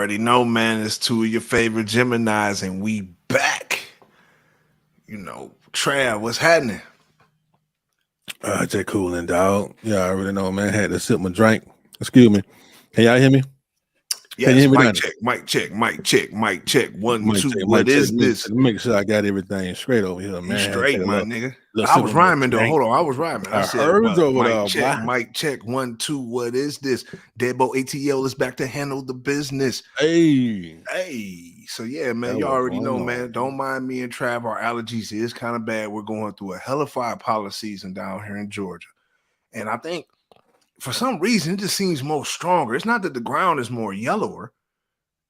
already know, man. It's two of your favorite Geminis, and we back. Trav, what's happening? J. Coolin, dog. Yeah, I already know, man. Had to sip my drink. Excuse me. Can y'all hear me? Can you Yes, hear me mic down check, mic check, mic check, mic check. One, there? Mic two. check, What mic check. is this? Make sure I got everything straight over here, You man. Had to straight, take a my little, nigga. little I sip was of my rhyming though. drink. Hold on, I was rhyming. I I said, heard what? over there, Mic check, boy. mic check. 1, 2. What is this? DeadBolt ATL is back to handle the business. Hey, So yeah, man, that you was already going know, on. man. Don't mind me and Trav. Our allergies is kind of bad. We're going through a hellified pollen season down here in Georgia, and I think for some reason it just seems more stronger. It's not that the ground is more yellower.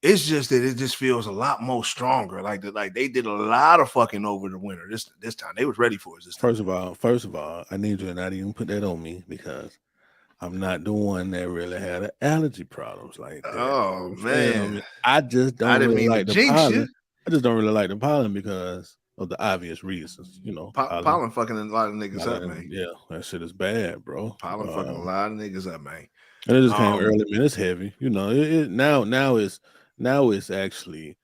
It's just that it just feels a lot more stronger. Like they did a lot of fucking over the winter. This time they was ready for us this time. First of all, I need you to not even put that on me because I'm not the one that really had allergy problems like that. Oh You feel man, me? I just I don't didn't really mean to like the jinx you. pollen. I just don't really like the pollen because of the obvious reasons. Pollen. Pollen fucking a lot of niggas up, man. Yeah, that shit is bad, bro. Pollen fucking a lot of niggas up, man. And it just came early, man. It's heavy. Now it's actually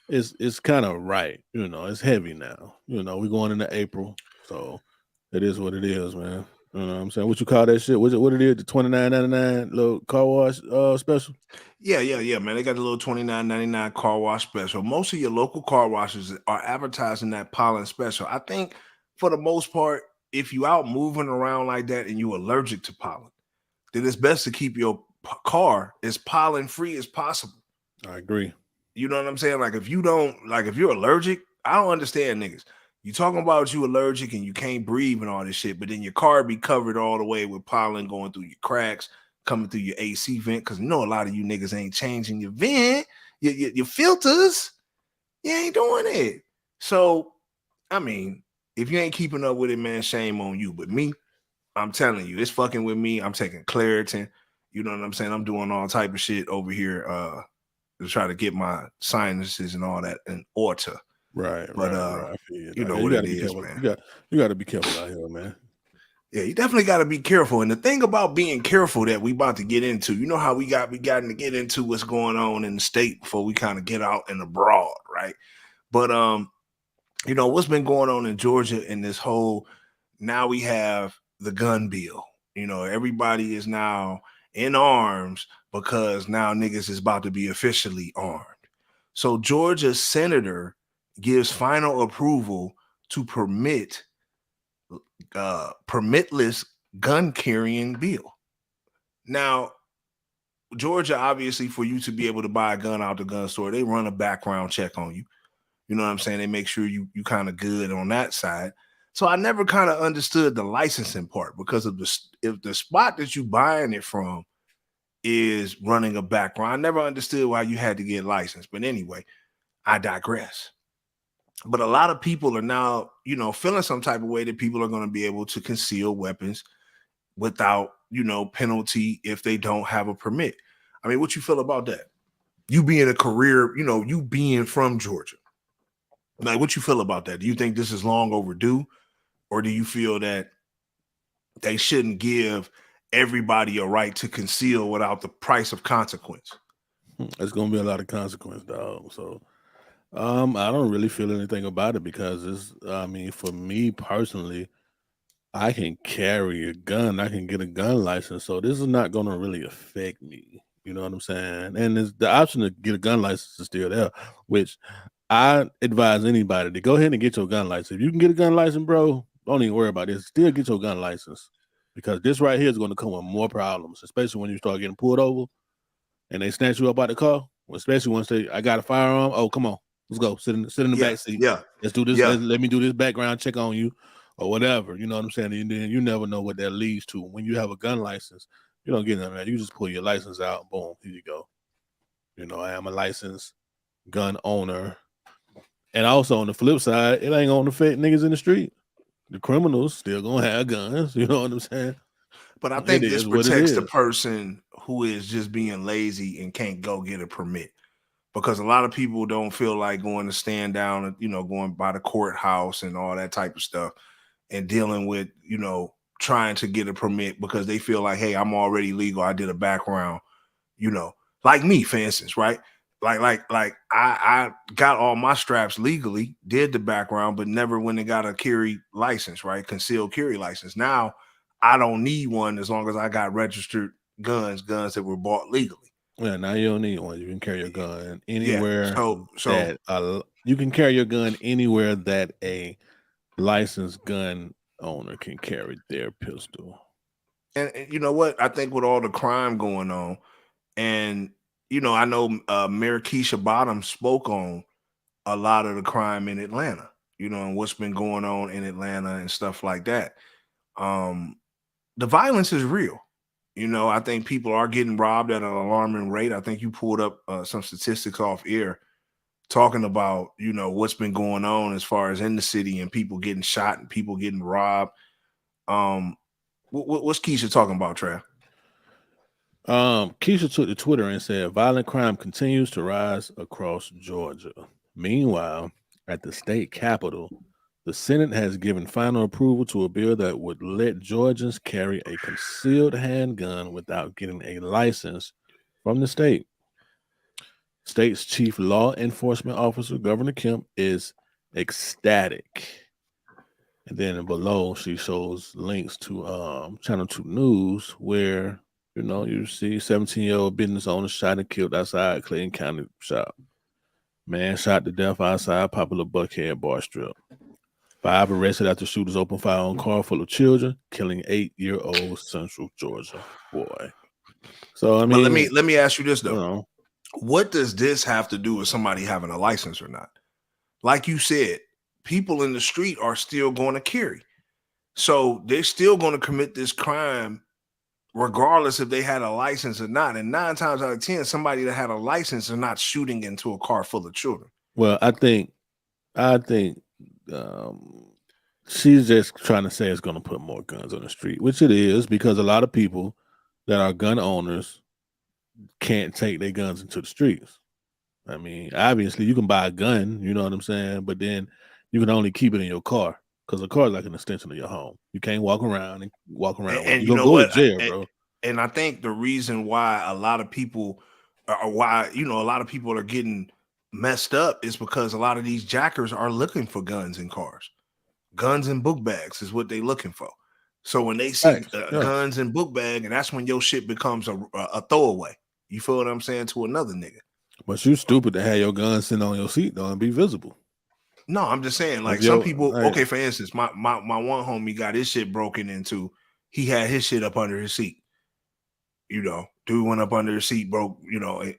it's kind of right. It's heavy now. We're going into April, so it is what it is, man. You know what I'm saying? What you call that shit? What it is? The $29.99 little car wash special? Yeah, man. They got the little $29.99 car wash special. Most of your local car washes are advertising that pollen special. I think for the most part, if you out moving around like that and you allergic to pollen, then it's best to keep your car as pollen free as possible. I agree. You know what I'm saying? Like if you're allergic, I don't understand niggas. You talking about you allergic and you can't breathe and all this shit, but then your car be covered all the way with pollen going through your cracks, coming through your AC vent. Cause a lot of you niggas ain't changing your vent, your filters. You ain't doing it. So, I mean, if you ain't keeping up with it, man, shame on you. But me, I'm telling you, it's fucking with me. I'm taking Claritin. You know what I'm saying? I'm doing all type of shit over here to try to get my sinuses and all that in order. Right. I feel you know you what gotta it be is, careful. man. You gotta be careful out here, man. Yeah, you definitely got to be careful. And the thing about being careful that we about to get into, you know how we got to get into what's going on in the state before we kind of get out and abroad, right? But what's been going on in Georgia in this whole, now we have the gun bill. Everybody is now in arms because now niggas is about to be officially armed. So Georgia's senator gives final approval to permitless gun carrying bill. Now, Georgia, obviously, for you to be able to buy a gun out the gun store, they run a background check on you. You know what I'm saying? They make sure you kind of good on that side. So I never kind of understood the licensing part because of if the spot that you buying it from is running a background. I never understood why you had to get licensed. But anyway, I digress. But a lot of people are now, feeling some type of way that people are going to be able to conceal weapons without, penalty if they don't have a permit. I mean, what you feel about that? You being a career, you being from Georgia. Like, what you feel about that? Do you think this is long overdue? Or do you feel that they shouldn't give everybody a right to conceal without the price of consequence? It's gonna be a lot of consequence, dog. So I don't really feel anything about it because for me personally, I can carry a gun. I can get a gun license. So this is not gonna really affect me. You know what I'm saying? And the option to get a gun license is still there, which I advise anybody to go ahead and get your gun license. If you can get a gun license, bro, don't even worry about this. Still get your gun license because this right here is going to come with more problems, especially when you start getting pulled over and they snatch you up out the car. Especially once I got a firearm. Oh, come on, let's go. Sit in the back seat. Yeah. Let's do this. Yeah. Let me do this background check on you or whatever. You know what I'm saying? And then you never know what that leads to. When you have a gun license, you don't get that, man. You just pull your license out. Boom, here you go. I am a licensed gun owner. And also on the flip side, it ain't gonna affect niggas in the street. The criminals still gonna have guns. You know what I'm saying? But I think this protects the person who is just being lazy and can't go get a permit. Because a lot of people don't feel like going to stand down, going by the courthouse and all that type of stuff and dealing with, trying to get a permit because they feel like, hey, I'm already legal. I did a background, Like me, for instance, right? I got all my straps legally, did the background, but never went and got a carry license, right? Concealed carry license. Now I don't need one as long as I got registered guns that were bought legally. Yeah, now you don't need one. You can carry your gun Yeah. anywhere So you can carry your gun anywhere that a licensed gun owner can carry their pistol. and you know what? I think with all the crime going on, and I know Mayor Keisha Bottoms spoke on a lot of the crime in Atlanta, and what's been going on in Atlanta and stuff like that. Um, the violence is real. I think people are getting robbed at an alarming rate. I think you pulled up some statistics off air talking about, what's been going on as far as in the city and people getting shot and people getting robbed. What's Keisha talking about, Trav? Keisha took to Twitter and said violent crime continues to rise across Georgia. Meanwhile, at the state capitol, the Senate has given final approval to a bill that would let Georgians carry a concealed handgun without getting a license from the state. State's chief law enforcement officer, Governor Kemp, is ecstatic. And then below, she shows links to Channel 2 News where, you see 17-year-old business owner shot and killed outside Clayton County shop. Man shot to death outside popular Buckhead bar strip. 5 arrested after shooters opened fire on car full of children, killing 8-year-old Central Georgia boy. So, I But mean, let me ask you this, though. What does this have to do with somebody having a license or not? Like you said, people in the street are still going to carry. So they're still going to commit this crime regardless if they had a license or not. And 9 times out of 10, somebody that had a license is not shooting into a car full of children. Well, I think she's just trying to say it's going to put more guns on the street, which it is, because a lot of people that are gun owners can't take their guns into the streets. I mean, obviously you can buy a gun, you know what I'm saying? But then you can only keep it in your car because the car is like an extension of your home. You can't walk around with it. You're going to go to jail, bro. And I think the reason why a lot of people are getting messed up is because a lot of these jackers are looking for guns in cars. Guns and book bags is what they're looking for. So when they see guns and book bag, and that's when your shit becomes a throwaway. You feel what I'm saying, to another nigga. But you stupid to have your gun sitting on your seat though and be visible. No, I'm just saying, like some people. Okay, for instance, my one homie got his shit broken into. He had his shit up under his seat. Dude went up under his seat, broke,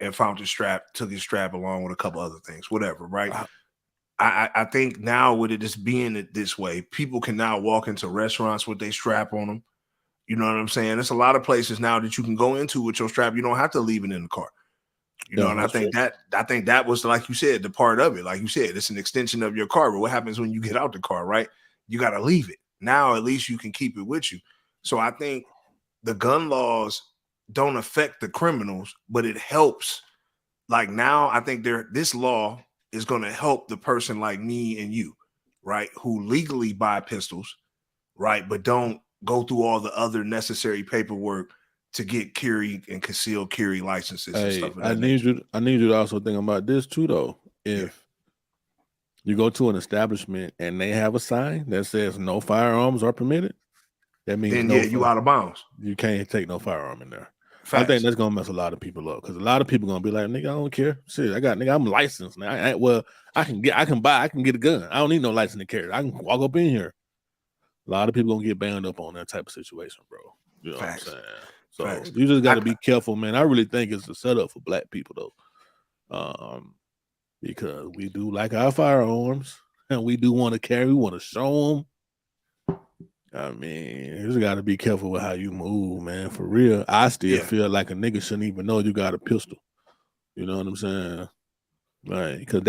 and found his strap, took his strap along with a couple other things, whatever, right? I think now with it just being this way, people can now walk into restaurants with their strap on them. You know what I'm saying? There's a lot of places now that you can go into with your strap. You don't have to leave it in the car. And I think that was, like you said, the part of it. Like you said, it's an extension of your car. But what happens when you get out the car, right? You got to leave it. Now at least you can keep it with you. So I think the gun laws don't affect the criminals, but it helps. Like now, I think this law is going to help the person like me and you, right, who legally buy pistols, right, but don't go through all the other necessary paperwork to get carry and concealed carry licenses and stuff. I need you to also think about this too, though. If you go to an establishment and they have a sign that says no firearms are permitted, that means you out of bounds. You can't take no firearm in there. Facts. I think that's gonna mess a lot of people up because a lot of people gonna be like, "Nigga, I don't care. Shit, I'm licensed now. I can get a gun. I don't need no license to carry. I can walk up in here." A lot of people gonna get banned up on that type of situation, bro. You know Facts. what I'm saying? So you just got to be careful, man. I really think it's a setup for black people, though, because we do like our firearms and we do want to carry. We want to show them. I mean, you just got to be careful with how you move, man. For real, I still feel like a nigga shouldn't even know you got a pistol. You know what I'm saying? Right? Because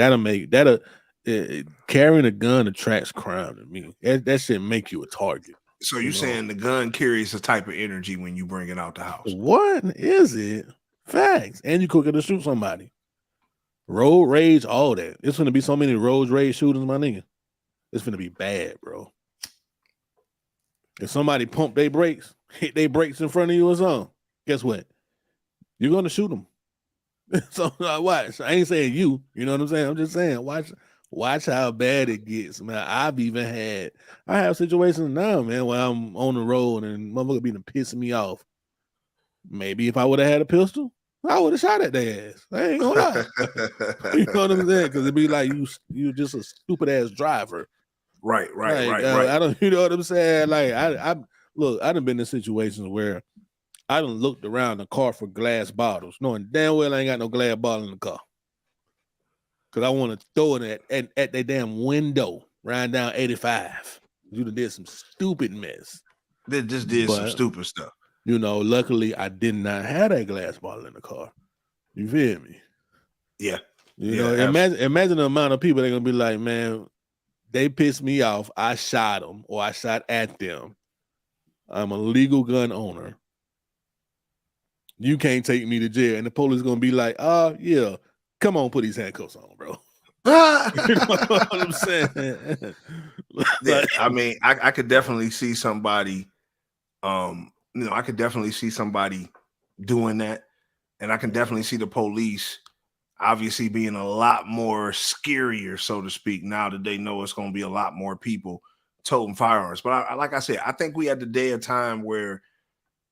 carrying a gun attracts crime to me. That shit make you a target. So you're saying the gun carries a type of energy when you bring it out the house? What is it? Facts. And you quicker to shoot somebody. Road rage, all that. It's gonna be so many road rage shootings, my nigga. It's gonna be bad, bro. If somebody pump their brakes, hit their brakes in front of you or something, guess what? You're gonna shoot them. So watch. I ain't saying you. You know what I'm saying? I'm just saying watch how bad it gets, man. I have situations now, man, where I'm on the road and motherfucker be pissing me off. Maybe if I would have had a pistol, I would have shot at their ass. I ain't gonna lie. You know what I'm saying? Because it'd be like you just a stupid ass driver. Right. I don't. You know what I'm saying? Like I look. I done been in situations where I done looked around the car for glass bottles, knowing damn well I ain't got no glass bottle in the car. Cause I want to throw it at their damn window, riding down 85. You done did some stupid mess. They just did some stupid stuff. You know, luckily I did not have that glass bottle in the car. You feel me? Yeah. You know, imagine the amount of people that are gonna be like, man, they pissed me off. I shot them or I shot at them. I'm a legal gun owner. You can't take me to jail. And the police gonna be like, yeah, come on, put these handcuffs on, bro. You know what I'm saying? Yeah, I mean, I could definitely see somebody, I could definitely see somebody doing that. And I can definitely see the police obviously being a lot more scarier, so to speak, now that they know it's going to be a lot more people toting firearms. But like I said, I think we had the day of time where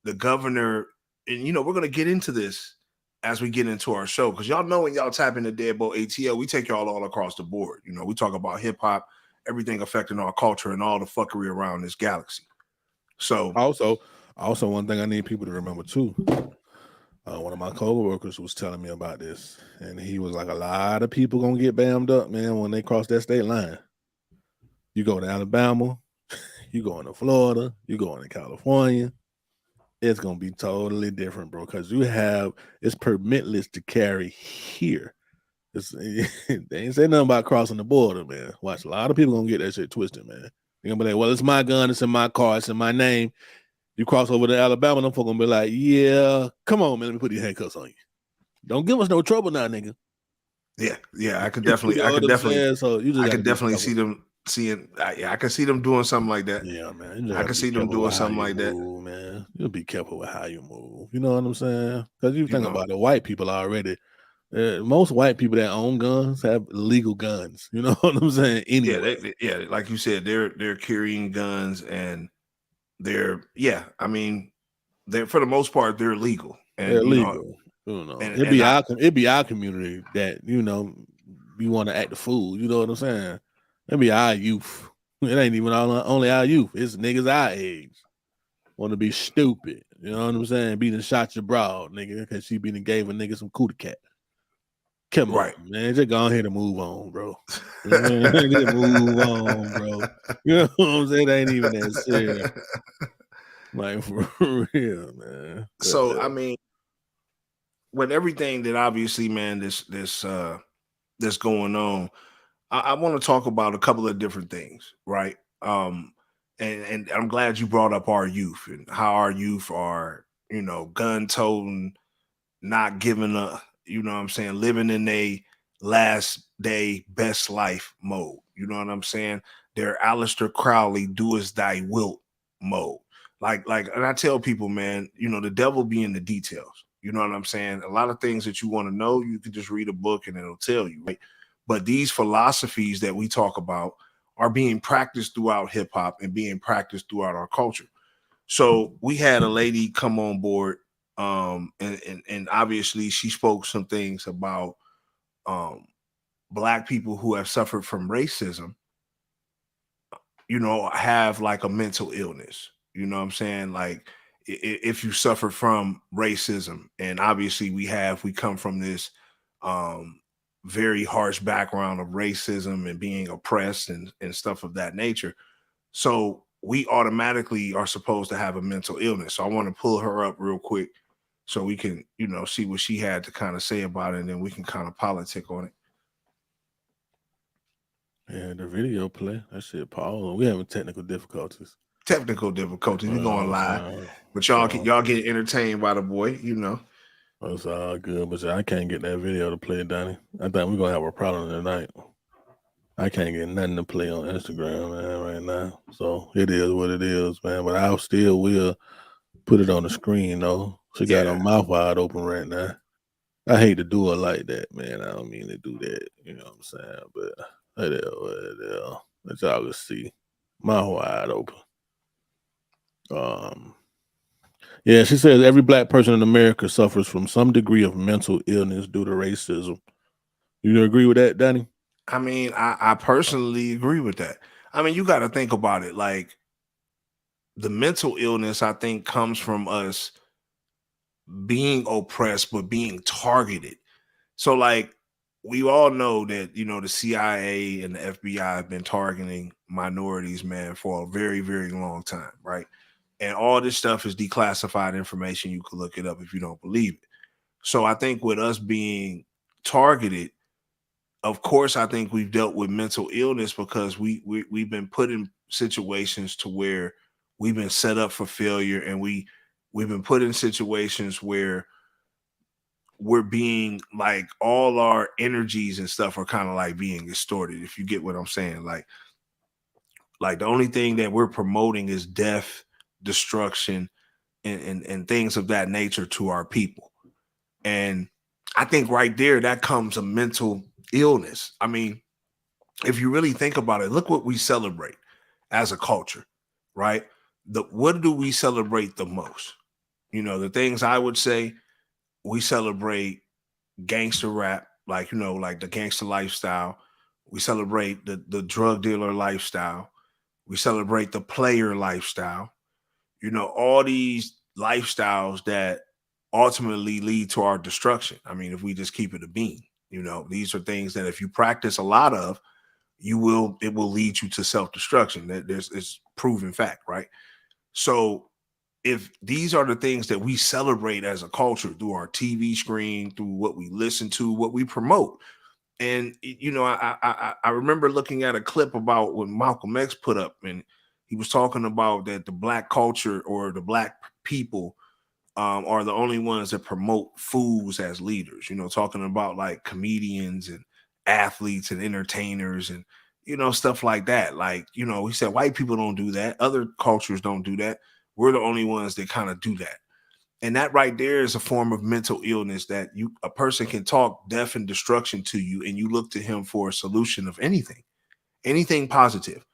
the governor, and we're going to get into this as we get into our show, because y'all know when y'all tap into DeadBolt ATL, we take y'all all across the board. We talk about hip hop, everything affecting our culture, and all the fuckery around this galaxy. So also one thing I need people to remember too. One of my co-workers was telling me about this, and he was like, a lot of people gonna get bammed up, man, when they cross that state line. You go to Alabama, you go into Florida, you go into California, it's gonna be totally different, bro, because it's permitless to carry here. They ain't say nothing about crossing the border, man. Watch, a lot of people gonna get that shit twisted, man. They're gonna be like, well, it's my gun, it's in my car, it's in my name. You cross over to Alabama, them folk gonna be like, yeah, come on, man, let me put these handcuffs on you. Don't give us no trouble now, nigga. Yeah, I could definitely, I could definitely see them seeing. I can see them doing something like that. Yeah, man. I can see them doing something like that. Man, you'll be careful with how you move. You know what I'm saying? Because you think about it, white people already. Most white people that own guns have legal guns. You know what I'm saying? Anyway, like you said, they're carrying guns, and they're for the most part they're legal. And they're legal. It'd be our community that we want to act the fool. You know what I'm saying? It'd be our youth. It ain't even only our youth. It's niggas our age want to be stupid. You know what I'm saying? Be done shot your broad, nigga, because she be done gave a nigga some cootie cat. Come on, man. Just go ahead and move on, bro. Just move on, bro. You know what I'm saying? It ain't even that serious. Like, for real, man. So, I mean, with everything that obviously, man, this going on, I want to talk about a couple of different things, right? And I'm glad you brought up our youth and how our youth are, gun toting, not giving up, living in a last day best life mode. You know what I'm saying? They're Aleister Crowley, do as thy wilt mode. Like, and I tell people, man, the devil be in the details. You know what I'm saying? A lot of things that you want to know, you can just read a book and it'll tell you, right? But these philosophies that we talk about are being practiced throughout hip hop and being practiced throughout our culture. So we had a lady come on board, and obviously she spoke some things about Black people who have suffered from racism, have like a mental illness. You know what I'm saying? Like, if you suffer from racism, and obviously we come from this very harsh background of racism and being oppressed and stuff of that nature. So we automatically are supposed to have a mental illness. So I want to pull her up real quick so we can, see what she had to kind of say about it, and then we can kind of politic on it. Yeah, the video play. That shit, Paul. We having technical difficulties. We're going live. But y'all get entertained by the boy, It's all good, but I can't get that video to play, Donnie. I think we're gonna have a problem tonight. I can't get nothing to play on Instagram, man, right now. So it is what it is, man. But I still will put it on the screen, though. She got her mouth wide open right now. I hate to do it like that, man. I don't mean to do that. You know what I'm saying? But let y'all just see. My wide open. Yeah, she says every black person in America suffers from some degree of mental illness due to racism. You agree with that, Danny? I mean, I personally agree with that. I mean, you got to think about it. Like the mental illness, I think, comes from us being oppressed, but being targeted. So, like, we all know that, the CIA and the FBI have been targeting minorities, man, for a very, very long time, right? And all this stuff is declassified information. You can look it up if you don't believe it. So, I think with us being targeted, of course, I think we've dealt with mental illness because we've been put in situations to where we've been set up for failure, and we've been put in situations where we're being like all our energies and stuff are kind of like being distorted, if you get what I'm saying. Like the only thing that we're promoting is death, destruction, and things of that nature to our people. And I think right there that comes a mental illness. I mean, if you really think about it, look what we celebrate as a culture, right? What do we celebrate the most? The things I would say, we celebrate gangster rap, like like the gangster lifestyle. We celebrate the drug dealer lifestyle. We celebrate the player lifestyle. All these lifestyles that ultimately lead to our destruction. I mean, if we just keep it a bean, these are things that if you practice a lot of, it will lead you to self-destruction. It's proven fact, right? So if these are the things that we celebrate as a culture through our TV screen, through what we listen to, what we promote, and I remember looking at a clip about what Malcolm X put up, and he was talking about that the black culture or the black people are the only ones that promote fools as leaders. Talking about like comedians and athletes and entertainers and stuff like that. Like he said, white people don't do that. Other cultures don't do that. We're the only ones that kind of do that. And that right there is a form of mental illness that a person can talk death and destruction to you, and you look to him for a solution of anything positive.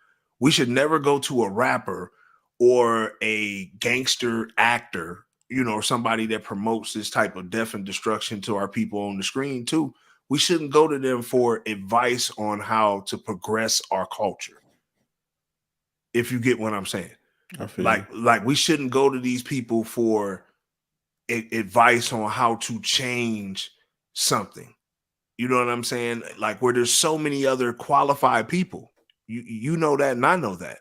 We should never go to a rapper or a gangster actor, or somebody that promotes this type of death and destruction to our people on the screen too. We shouldn't go to them for advice on how to progress our culture. If you get what I'm saying. I feel Like we shouldn't go to these people for advice on how to change something. You know what I'm saying? Like where there's so many other qualified people. You know that, and I know that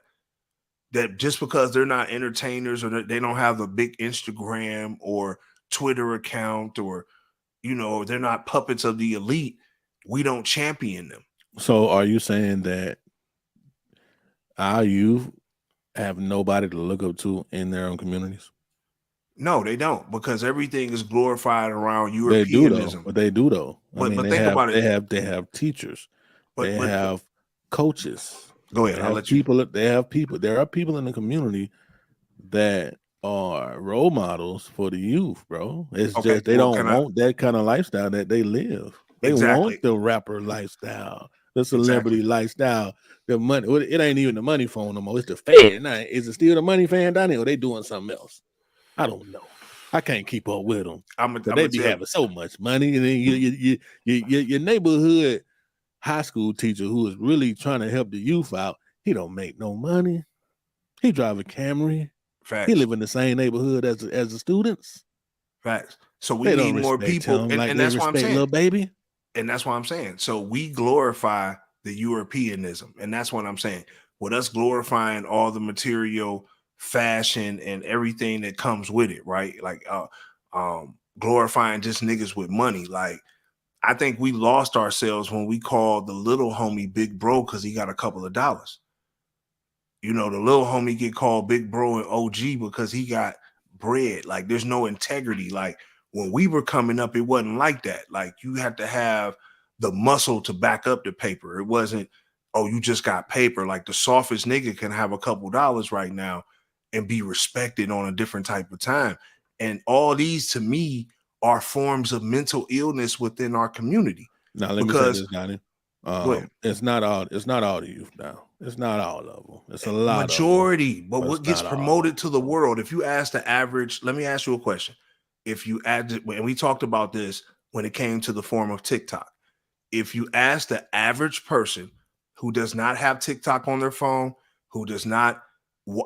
just because they're not entertainers or they don't have a big Instagram or Twitter account, or they're not puppets of the elite, we don't champion them. So are you saying that our youth have nobody to look up to in their own communities? No, they don't, because everything is glorified around They do though. Europeanism. But they do though. I mean, But think about it. they have teachers, they But have coaches, go they ahead. I'll have let you. people. They have people. There are people in the community that are role models for the youth, bro. It's Okay. just they Well, don't want that kind of lifestyle that they live. They want exactly. the rapper lifestyle, the Exactly. celebrity lifestyle, the money. Well, it ain't even the money phone no more. It's the fan. Now, is it still the money fan down there, or they doing something else? I don't know. I can't keep up with them I'm because they gonna be tell you. having so much money, and then your neighborhood high school teacher who is really trying to help the youth out, he don't make no money. He drive a Camry. He Facts. live in the same neighborhood as the students. Facts. So we They don't need more respect people, him like and they that's what I'm respect saying. little baby. And that's what I'm saying. So we glorify the Europeanism, and that's what I'm saying. With us glorifying all the material, fashion, and everything that comes with it, right? Like glorifying just niggas with money. Like I think we lost ourselves when we called the little homie big bro because he got a couple of dollars. The little homie get called big bro and OG because he got bread. Like there's no integrity. Like when we were coming up, it wasn't like that. Like you had to have the muscle to back up the paper. It wasn't, oh, you just got paper. Like the softest nigga can have a couple dollars right now and be respected on a different type of time. And all these to me are forms of mental illness within our community. Now let me say this, Donnie. It's not all the youth now. It's not all of them. It's a lot majority, of them, but what gets promoted to the world? If you ask the average, let me ask you a question. If you add, and we talked about this when it came to the form of TikTok, if you ask the average person who does not have TikTok on their phone, who does not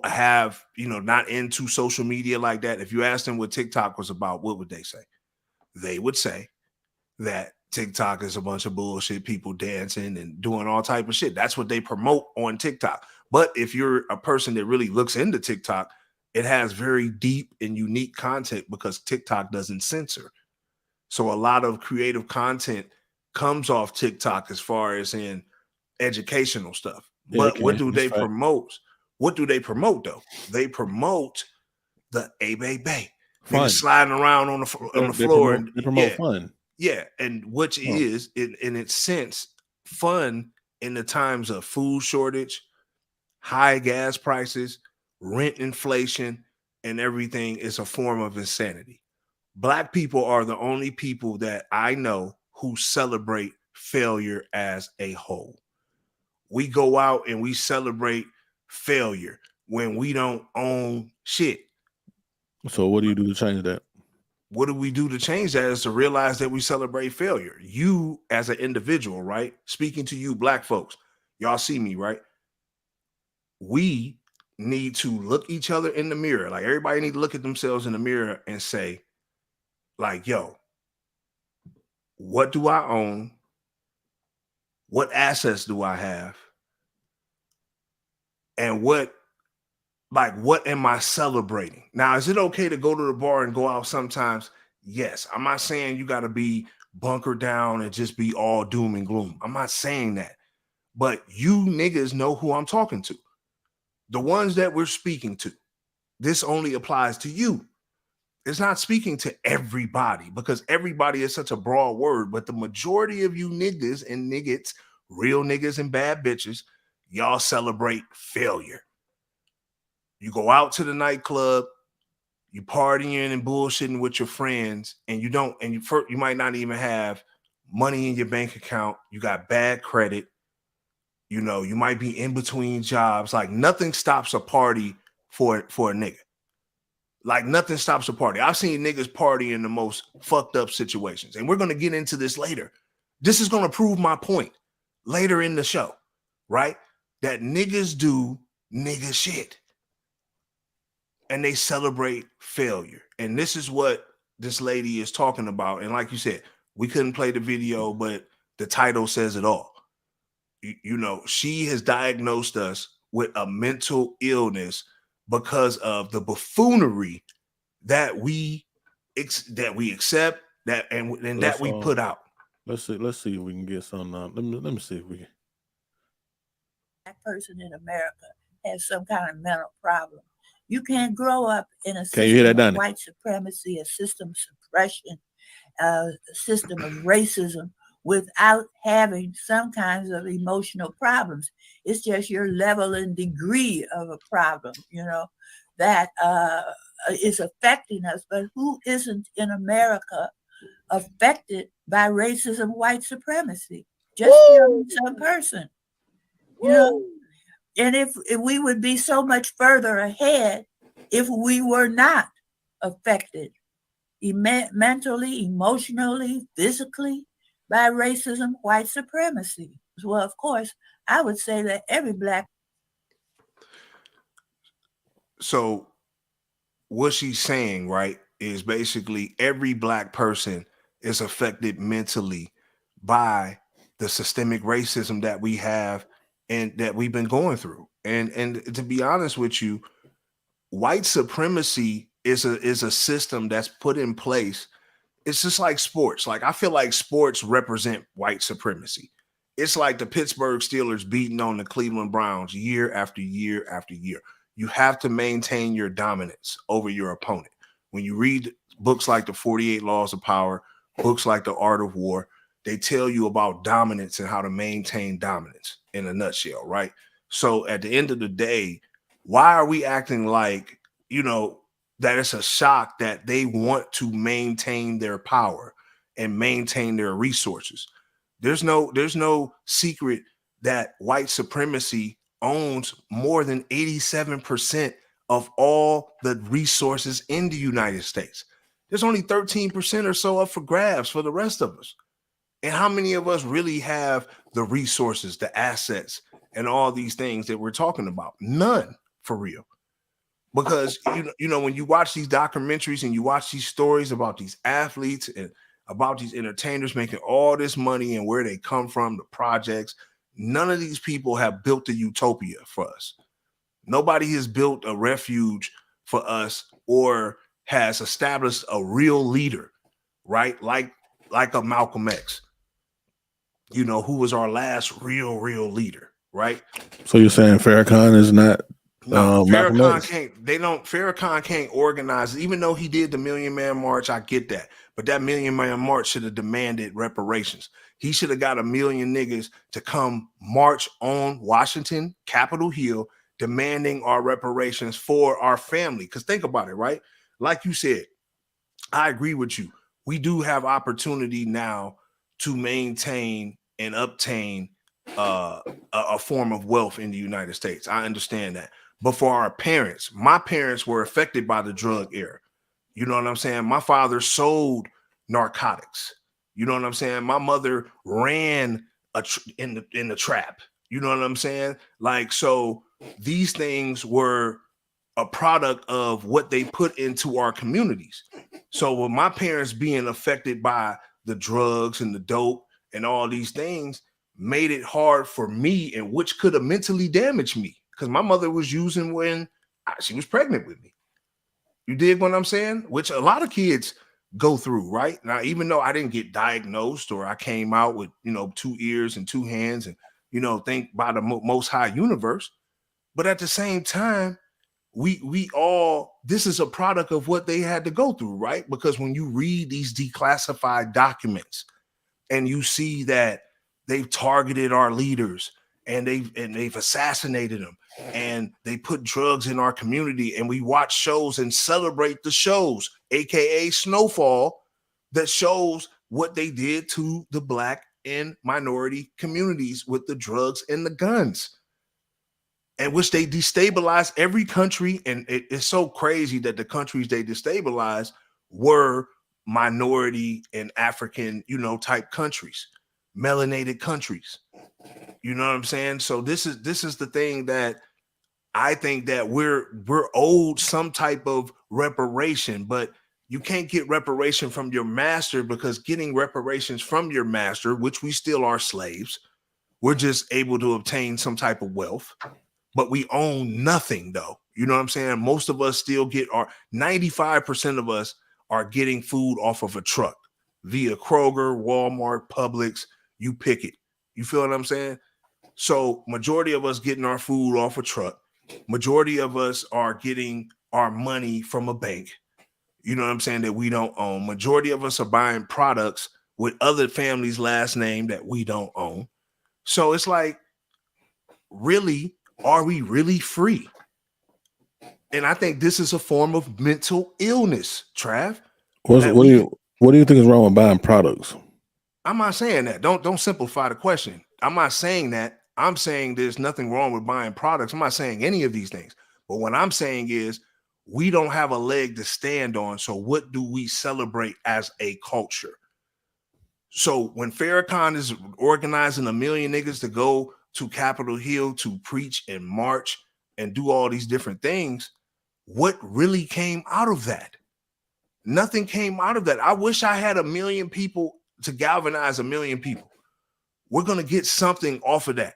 have, not into social media like that, if you ask them what TikTok was about, what would they say? They would say that TikTok is a bunch of bullshit, people dancing and doing all type of shit. That's what they promote on TikTok. But if you're a person that really looks into TikTok, it has very deep and unique content because TikTok doesn't censor. So a lot of creative content comes off TikTok as far as in educational stuff. But what do they promote? What do they promote though? They promote the A-Bay. Niggas sliding around on the floor. They promote fun. Yeah, and which is in its sense fun in the times of food shortage, high gas prices, rent inflation, and everything is a form of insanity. Black people are the only people that I know who celebrate failure as a whole. We go out and we celebrate failure when we don't own shit. So what do you do to change that? What do we do to change that is to realize that we celebrate failure. You as an individual, right? Speaking to you, black folks, y'all see me, right? We need to look each other in the mirror. Like everybody need to look at themselves in the mirror and say, like, yo, what do I own? What assets do I have? And what am I celebrating? Now, is it okay to go to the bar and go out sometimes? Yes. I'm not saying you got to be bunkered down and just be all doom and gloom. I'm not saying that. But you niggas know who I'm talking to. The ones that we're speaking to. This only applies to you. It's not speaking to everybody because everybody is such a broad word. But the majority of you niggas and niggas, real niggas and bad bitches, y'all celebrate failure. You go out to the nightclub, you partying and bullshitting with your friends, and you might not even have money in your bank account. You got bad credit. You might be in between jobs. Like nothing stops a party for a nigga. Like nothing stops a party. I've seen niggas party in the most fucked up situations, and we're gonna get into this later. This is gonna prove my point later in the show, right? That niggas do nigga shit. And they celebrate failure. And this is what this lady is talking about. And like you said, we couldn't play the video, but the title says it all. She has diagnosed us with a mental illness because of the buffoonery that we accept and that we put out. Let's see if we can get some. Let me see if we can. That person in America has some kind of mental problem. You can't grow up in a system of white supremacy, a system of suppression, a system of racism without having some kinds of emotional problems. It's just your level and degree of a problem, that is affecting us. But who isn't in America affected by racism, white supremacy? Just some person, And if we would be so much further ahead if we were not affected mentally, emotionally, physically by racism, white supremacy. Well, of course, I would say that every black. So what she's saying, right, is basically every black person is affected mentally by the systemic racism that we have and that we've been going through. And to be honest with you, white supremacy is a system that's put in place. It's just like sports. Like I feel like sports represent white supremacy. It's like the Pittsburgh Steelers beating on the Cleveland Browns year after year after year. You have to maintain your dominance over your opponent. When you read books like the 48 Laws of Power, books like The Art of War, they tell you about dominance and how to maintain dominance in a nutshell, right? So at the end of the day, why are we acting like, that it's a shock that they want to maintain their power and maintain their resources. There's no secret that white supremacy owns more than 87% of all the resources in the United States. There's only 13% or so up for grabs for the rest of us. And how many of us really have the resources, the assets, and all these things that we're talking about? None, for real. Because you know when you watch these documentaries and you watch these stories about these athletes and about these entertainers making all this money and where they come from, the projects, none of these people have built a utopia for us. Nobody has built a refuge for us or has established a real leader, right? Like a Malcolm X, you know, who was our last real leader, right? So you're saying Farrakhan is not? No, Farrakhan can't. Farrakhan can't organize. Even though he did the Million Man March, I get that. But that Million Man March should have demanded reparations. He should have got 1 million niggas to come march on Washington, Capitol Hill, demanding our reparations for our family. Because think about it, right? Like you said, I agree with you. We do have opportunity now to maintain and obtain a form of wealth in the United States. I understand that. But for our parents, my parents were affected by the drug era. You know what I'm saying? My father sold narcotics. You know what I'm saying? My mother ran in the trap. You know what I'm saying? Like, so these things were a product of what they put into our communities. So with my parents being affected by the drugs and the dope and all these things made it hard for me, and which could have mentally damaged me. Because my mother was using when she was pregnant with me. You dig what I'm saying? Which a lot of kids go through, right? Now, even though I didn't get diagnosed or I came out with, 2 ears and 2 hands and, think by the most high universe. But at the same time, we all, this is a product of what they had to go through, right? Because when you read these declassified documents and you see that they've targeted our leaders and they've assassinated them and they put drugs in our community, and we watch shows and celebrate the shows, aka Snowfall, that shows what they did to the Black and minority communities with the drugs and the guns, and which they destabilized every country. And it's so crazy that the countries they destabilized were minority and African, type countries, melanated countries. You know what I'm saying? So this is the thing that I think that we're owed some type of reparation, but you can't get reparation from your master, because getting reparations from your master, which we still are slaves, we're just able to obtain some type of wealth, but we own nothing though. You know what I'm saying? Most of us still get 95% of us are getting food off of a truck via Kroger, Walmart, Publix, you pick it. You feel what I'm saying? So majority of us getting our food off a truck. Majority of us are getting our money from a bank. You know what I'm saying? That we don't own. Majority of us are buying products with other families' last name that we don't own. So it's like, really, are we really free? And I think this is a form of mental illness, Trav. What do you think is wrong with buying products? I'm not saying that. Don't simplify the question. I'm not saying that. I'm saying there's nothing wrong with buying products. I'm not saying any of these things. But what I'm saying is we don't have a leg to stand on. So what do we celebrate as a culture? So when Farrakhan is organizing 1 million niggas to go to Capitol Hill to preach and march and do all these different things, what really came out of that? Nothing came out of that. I wish I had 1 million people to galvanize 1 million people. We're going to get something off of that.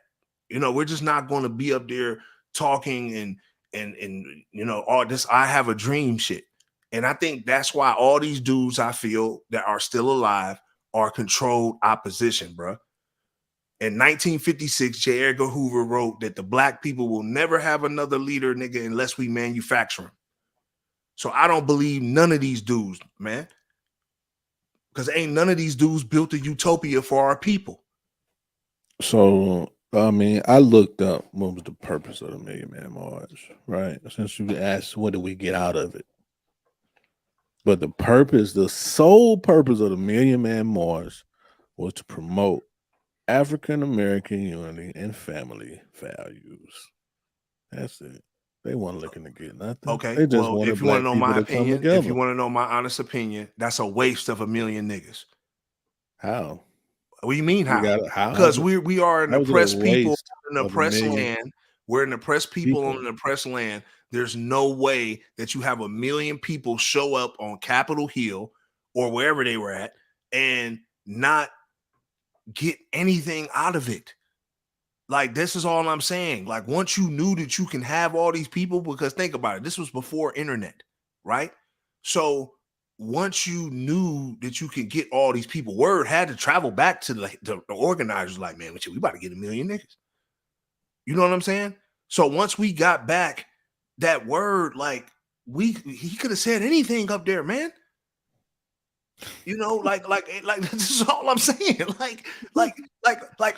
We're just not going to be up there talking and all this I have a dream shit. And I think that's why all these dudes I feel that are still alive are controlled opposition, bro. In 1956, J. Edgar Hoover wrote that the Black people will never have another leader, nigga, unless we manufacture him. So I don't believe none of these dudes, man. Because ain't none of these dudes built a utopia for our people. So, I looked up what was the purpose of the Million Man March, right? Since you asked, what did we get out of it? But the sole purpose of the Million Man March was to promote African American unity and family values. That's it. They weren't looking to get nothing. Okay. They just well, wanted if you want black to know people my to come opinion, together. if you want to know my honest opinion, that's a waste of 1 million niggas. How? What do you mean how? How? Because we are an oppressed people in an oppressed land. We're an oppressed people on an oppressed land. There's no way that you have 1 million people show up on Capitol Hill or wherever they were at and not get anything out of it. Like, this is all I'm saying. Like, once you knew that you can have all these people, because think about it, this was before internet, right? So once you knew that you could get all these people, word had to travel back to the organizers. Like, man, we about to get 1 million niggas. You know what I'm saying? So once we got back that word, like, he could have said anything up there, man. You know, like this is all I'm saying. Like,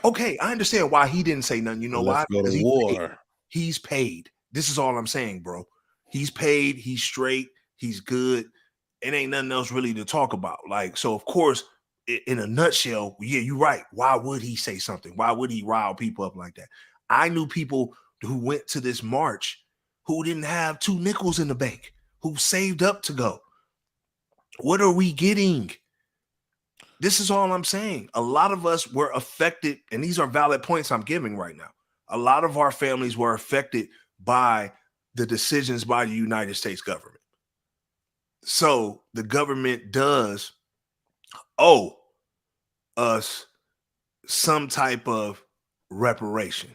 okay, I understand why he didn't say nothing. You know why? Because he's paid. This is all I'm saying, bro. He's paid, he's straight, he's good. It ain't nothing else really to talk about. Like, so of course, in a nutshell, yeah, you're right. Why would he say something? Why would he rile people up like that? I knew people who went to this march who didn't have 2 nickels in the bank, who saved up to go. What are we getting? This is all I'm saying. A lot of us were affected, and these are valid points I'm giving right now. A lot of our families were affected by the decisions by the United States government. So the government does owe us some type of reparation.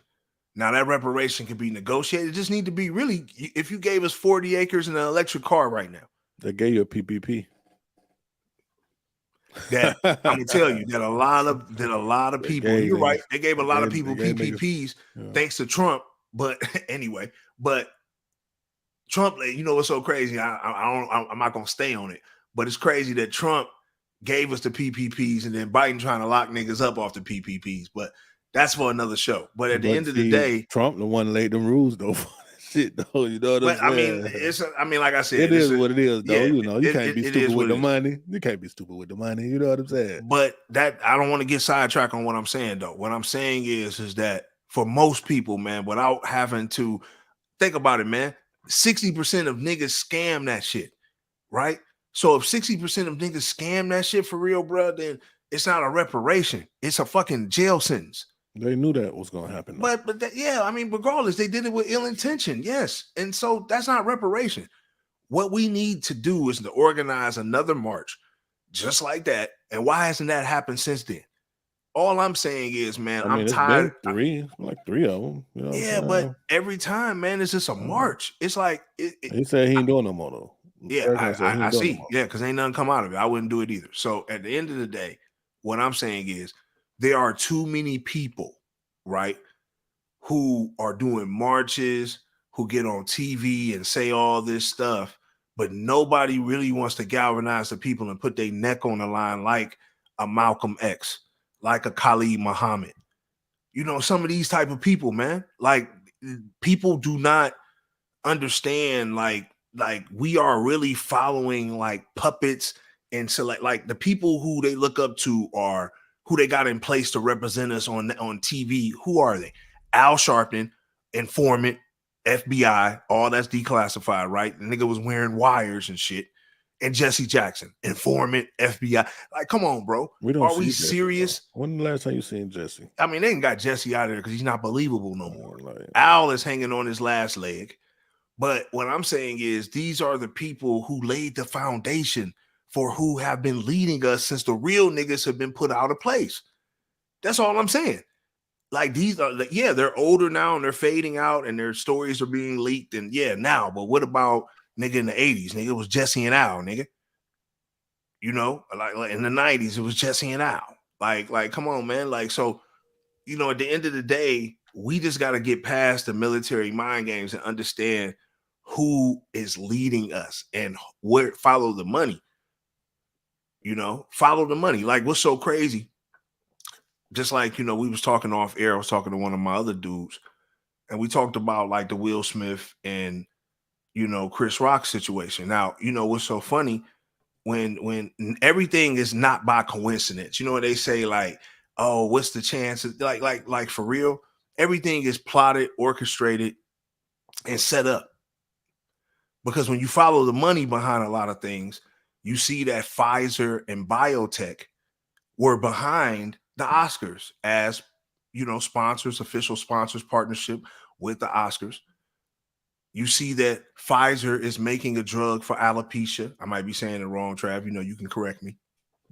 Now, that reparation can be negotiated. It just need to be really, if you gave us 40 acres and an electric car right now. They gave you a PPP. That I'm gonna tell you that a lot of people, you're right, they gave a lot of people PPPs thanks to Trump. But anyway, Trump, you know what's so crazy? I'm not gonna stay on it, but it's crazy that Trump gave us the PPPs and then Biden trying to lock niggas up off the PPPs. But that's for another show. But at the end of the day, Trump the one laid them rules though. Shit, though, you know what I'm saying? I mean, like I said, it is what it is, though. Yeah, you know, you can't be stupid with the money. You can't be stupid with the money. You know what I'm saying? But that, I don't want to get sidetracked on what I'm saying, though. What I'm saying is that for most people, man, without having to think about it, man, 60% of niggas scam that shit, right? So if 60% of niggas scam that shit for real, bro, then it's not a reparation. It's a fucking jail sentence. They knew that was going to happen. Though. But yeah, I mean, regardless, they did it with ill intention. Yes. And so that's not reparation. What we need to do is to organize another march just like that. And why hasn't that happened since then? All I'm saying is, man, I'm tired. Been like three of them. You know yeah, but every time, man, it's just a march. It's like he said he ain't doing no more though. Yeah, I see. Yeah, because ain't nothing come out of it. I wouldn't do it either. So at the end of the day, what I'm saying is there are too many people, right, who are doing marches, who get on TV and say all this stuff, but nobody really wants to galvanize the people and put their neck on the line like a Malcolm X, like a Khalid Muhammad. You know, some of these type of people, man, like people do not understand like we are really following like puppets. And so like the people who they look up to are who they got in place to represent us on TV. Who are they? Al Sharpton, informant, FBI, all that's declassified, right? The nigga was wearing wires and shit. And Jesse Jackson, informant, FBI. Like, come on, bro. Are we serious? When the last time you seen Jesse? I mean, they ain't got Jesse out of there because he's not believable no more. Al is hanging on his last leg. But what I'm saying is these are the people who laid the foundation for who have been leading us since the real niggas have been put out of place. That's all I'm saying. Like these are, yeah, they're older now and they're fading out and their stories are being leaked. And yeah, now, but what about nigga in the 80s? Nigga, it was Jesse and Al, nigga. You know, like in the 90s, it was Jesse and Al. Like, come on, man. Like, so, you know, at the end of the day, we just got to get past the military mind games and understand who is leading us and where follow the money. You know, follow the money. Like, what's so crazy? Just like, you know, we was talking off air. I was talking to one of my other dudes, and we talked about like the Will Smith and, you know, Chris Rock situation. Now, you know, what's so funny when everything is not by coincidence. You know what they say, like, oh, what's the chances? Like for real, everything is plotted, orchestrated, and set up. Because when you follow the money behind a lot of things, you see that Pfizer and biotech were behind the Oscars as, sponsors, official sponsors, partnership with the Oscars. You see that Pfizer is making a drug for alopecia. I might be saying it wrong, Trav. You can correct me.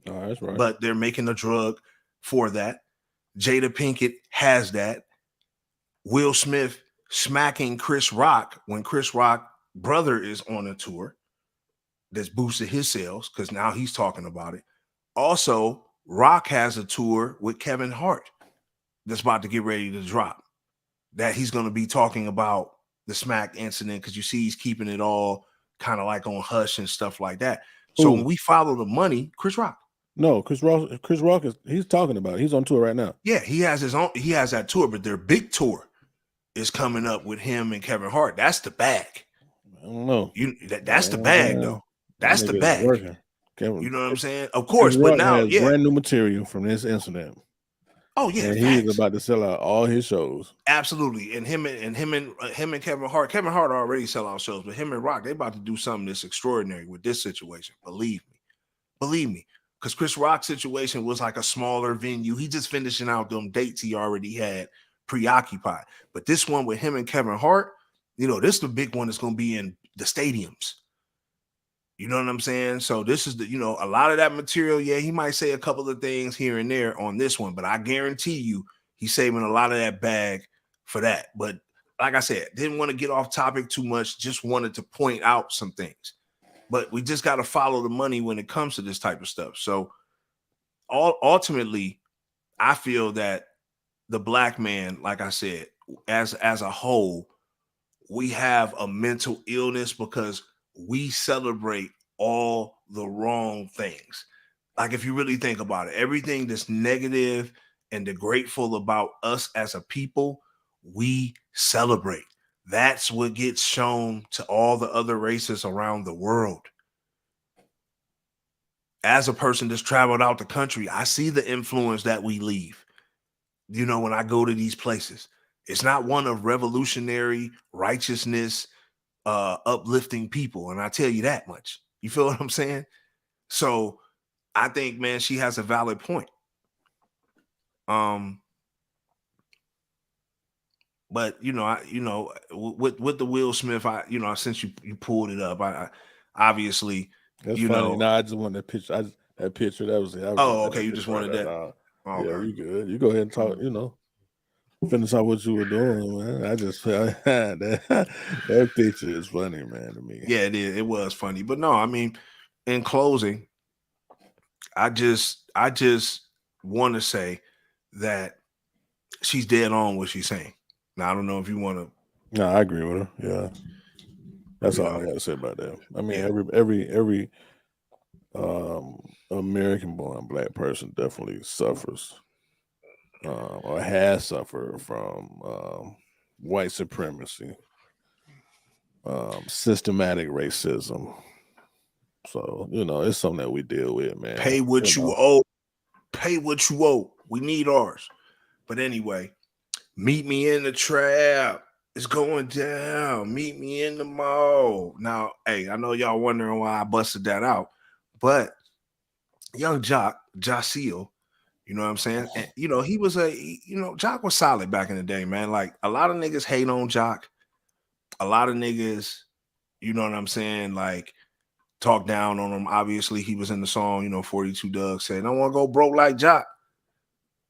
Oh, that's right. But they're making a drug for that. Jada Pinkett has that. Will Smith smacking Chris Rock when Chris Rock brother is on a tour that's boosted his sales because now he's talking about it. Also, Rock has a tour with Kevin Hart that's about to get ready to drop that he's going to be talking about the smack incident because you see he's keeping it all kind of like on hush and stuff like that. So when we follow the money, Chris Rock. No, Chris Rock he's talking about it. He's on tour right now. Yeah, he has that tour, but their big tour is coming up with him and Kevin Hart. That's the bag. I don't know. That's the bag, though. That's the bag. You know what I'm saying? Of course, but now, has brand new material from this incident. Oh yeah, and he's about to sell out all his shows. Absolutely, and him and Kevin Hart. Kevin Hart already sell out shows, but him and Rock, they about to do something that's extraordinary with this situation. Believe me, because Chris Rock's situation was like a smaller venue. He just finishing out them dates he already had preoccupied. But this one with him and Kevin Hart, this is the big one that's going to be in the stadiums. You know what I'm saying? So this is a lot of that material. Yeah, he might say a couple of things here and there on this one, but I guarantee you he's saving a lot of that bag for that. But like I said, didn't want to get off topic too much. Just wanted to point out some things. But we just got to follow the money when it comes to this type of stuff. So ultimately, I feel that the black man, like I said, as a whole, we have a mental illness because we celebrate all the wrong things. Like if you really think about it, everything that's negative and degradeful about us as a people, we celebrate. That's what gets shown to all the other races around the world. As a person that's traveled out the country, I see the influence that we leave. When I go to these places, it's not one of revolutionary righteousness, uplifting people. And I tell you that much. You feel what I'm saying? So I think, man, she has a valid point. But with the Will Smith, since you pulled it up, I obviously that's funny. No, I just wanted that picture. That picture that was it. Okay, you just wanted that. Yeah, you good. You go ahead and talk. Finish out what you were doing, man. I just felt that picture is funny, man, to me. Yeah, it is. It was funny, but no, I mean, in closing, I just want to say that she's dead on what she's saying. Now, I don't know if you want to. No, I agree with her. Yeah, that's all I got to say about that. I mean, every American-born black person definitely suffers. Or has suffered from white supremacy, systematic racism. So, it's something that we deal with, man. Pay what you owe. Pay what you owe. We need ours. But anyway, meet me in the trap. It's going down. Meet me in the mall. Now, hey, I know y'all wondering why I busted that out, but young Jaceel, you know what I'm saying? And, he was Jock was solid back in the day, man. Like a lot of niggas hate on Jock. A lot of niggas, you know what I'm saying? Like talk down on him. Obviously, he was in the song, 42 Doug said, I don't want to go broke like Jock.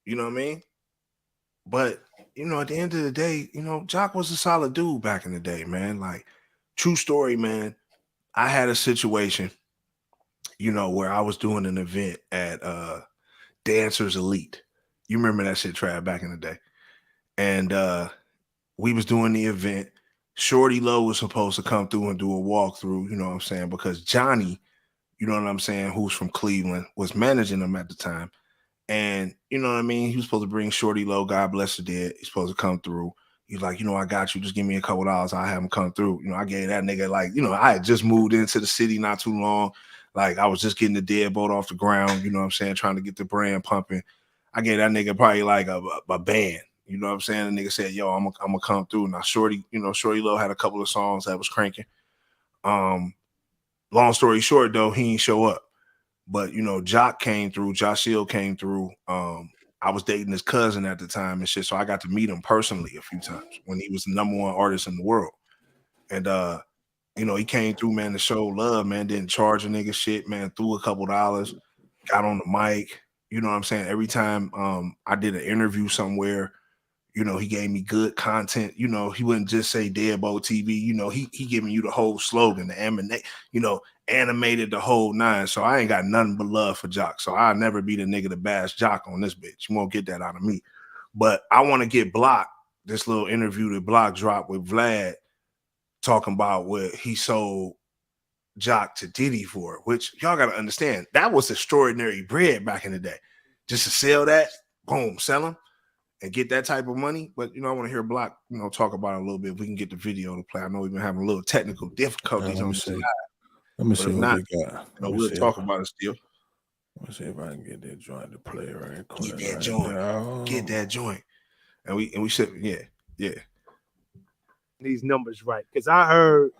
You know what I mean? But, at the end of the day, Jock was a solid dude back in the day, man. Like true story, man. I had a situation, where I was doing an event at Dancers Elite. You remember that shit, Trav, back in the day. And we was doing the event. Shorty Low was supposed to come through and do a walkthrough, you know what I'm saying? Because Johnny, you know what I'm saying, who's from Cleveland, was managing them at the time. And you know what I mean? He was supposed to bring Shorty Low, God bless the dead. He's supposed to come through. He's like, I got you. Just give me a couple dollars. I'll have him come through. I gave that nigga I had just moved into the city not too long. Like I was just getting the DeadBolt off the ground, you know what I'm saying, trying to get the brand pumping. I gave that nigga probably like a band, you know what I'm saying? The nigga said, yo, I'm gonna come through. Now Shorty, you know, Shorty Low had a couple of songs that was cranking. Long story short though, he ain't show up. But you know, Jock came through, Josh Hill came through. I was dating his cousin at the time and shit, so I got to meet him personally a few times when he was the #1 artist in the world. And you know, he came through, man, to show love, man. Didn't charge a nigga shit, man. Threw a couple dollars, got on the mic. You know what I'm saying? Every time I did an interview somewhere, you know, he gave me good content. You know, he wouldn't just say DeadBolt TV. You know, he giving you the whole slogan, animated the whole 9. So I ain't got nothing but love for Jock. So I'll never be the nigga to bash Jock on this bitch. You won't get that out of me. But I want to get Block, this little interview that Block dropped with Vlad, talking about what he sold Jock to Diddy for, which y'all got to understand, that was extraordinary bread back in the day. Just to sell that, boom, sell them and get that type of money. But, you know, I want to hear Block, you know, talk about it a little bit. If we can get the video to play. I know we've been having a little technical difficulties on the side. Let me see what we got. You know, we'll talk about it still. Let me see if I can get that joint to play right quick. Get that joint. Get that joint. And we said, yeah. These numbers right. Because I heard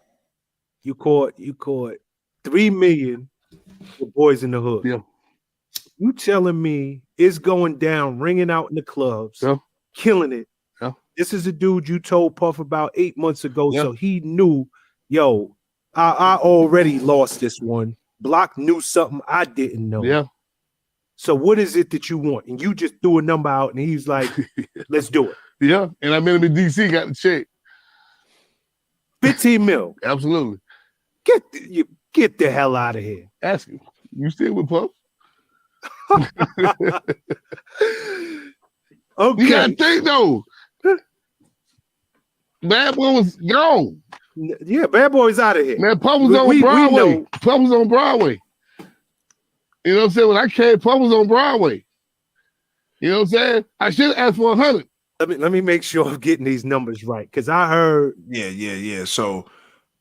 you caught 3 million for Boys in the Hood. Yeah. You telling me it's going down, ringing out in the clubs, killing it. Yeah. This is a dude you told Puff about 8 months ago, Yeah. so he knew, yo, I already lost this one. Block knew something I didn't know. Yeah. So what is it that you want? And you just threw a number out, and he's like, let's do it. Yeah. And I met him in DC, got the check. 15 mil. Absolutely. Get the hell out of here. Ask him. You still with Puff? Okay. You gotta think though. Bad Boy was gone. Yeah, Bad Boy's out of here. Man, Puff was on Broadway. Puff was on Broadway. You know what I'm saying? When I came, Puff was on Broadway. You know what I'm saying? I should have asked for 100. Let me make sure I'm getting these numbers right, because I heard. Yeah. So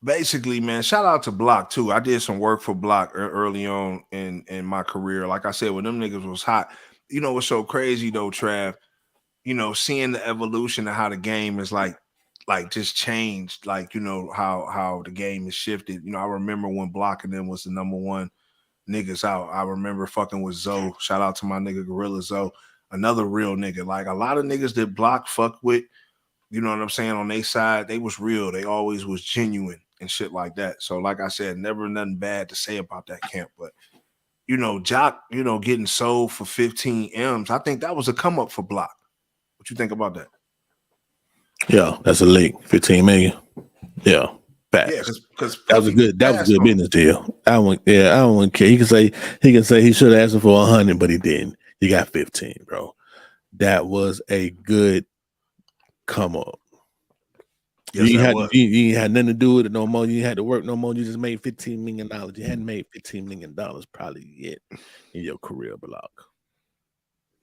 basically, man, shout out to Block too. I did some work for Block early on in my career. Like I said, when them niggas was hot, you know what's so crazy though, Trav? You know, seeing the evolution of how the game is like just changed, like, you know, how the game is shifted. You know, I remember when Block and them was the #1 niggas out. I remember fucking with Zoe. Shout out to my nigga Gorilla Zoe, another real nigga. Like a lot of niggas that Block fuck with, you know what I'm saying, on their side, they was real. They always was genuine and shit like that. So like I said, never nothing bad to say about that camp. But, you know, Jock, you know, getting sold for 15 M's, I think that was a come up for Block. What you think about that? Yeah, that's a leak. 15 million. Yeah. Facts. Yeah, because that was a good business deal. I don't care. He can say he should have asked him for 100, but he didn't. You got 15, bro. That was a good come up. Yes, you ain't had nothing to do with it no more. You ain't had to work no more. You just made $15 million. You hadn't made $15 million probably yet in your career, Block.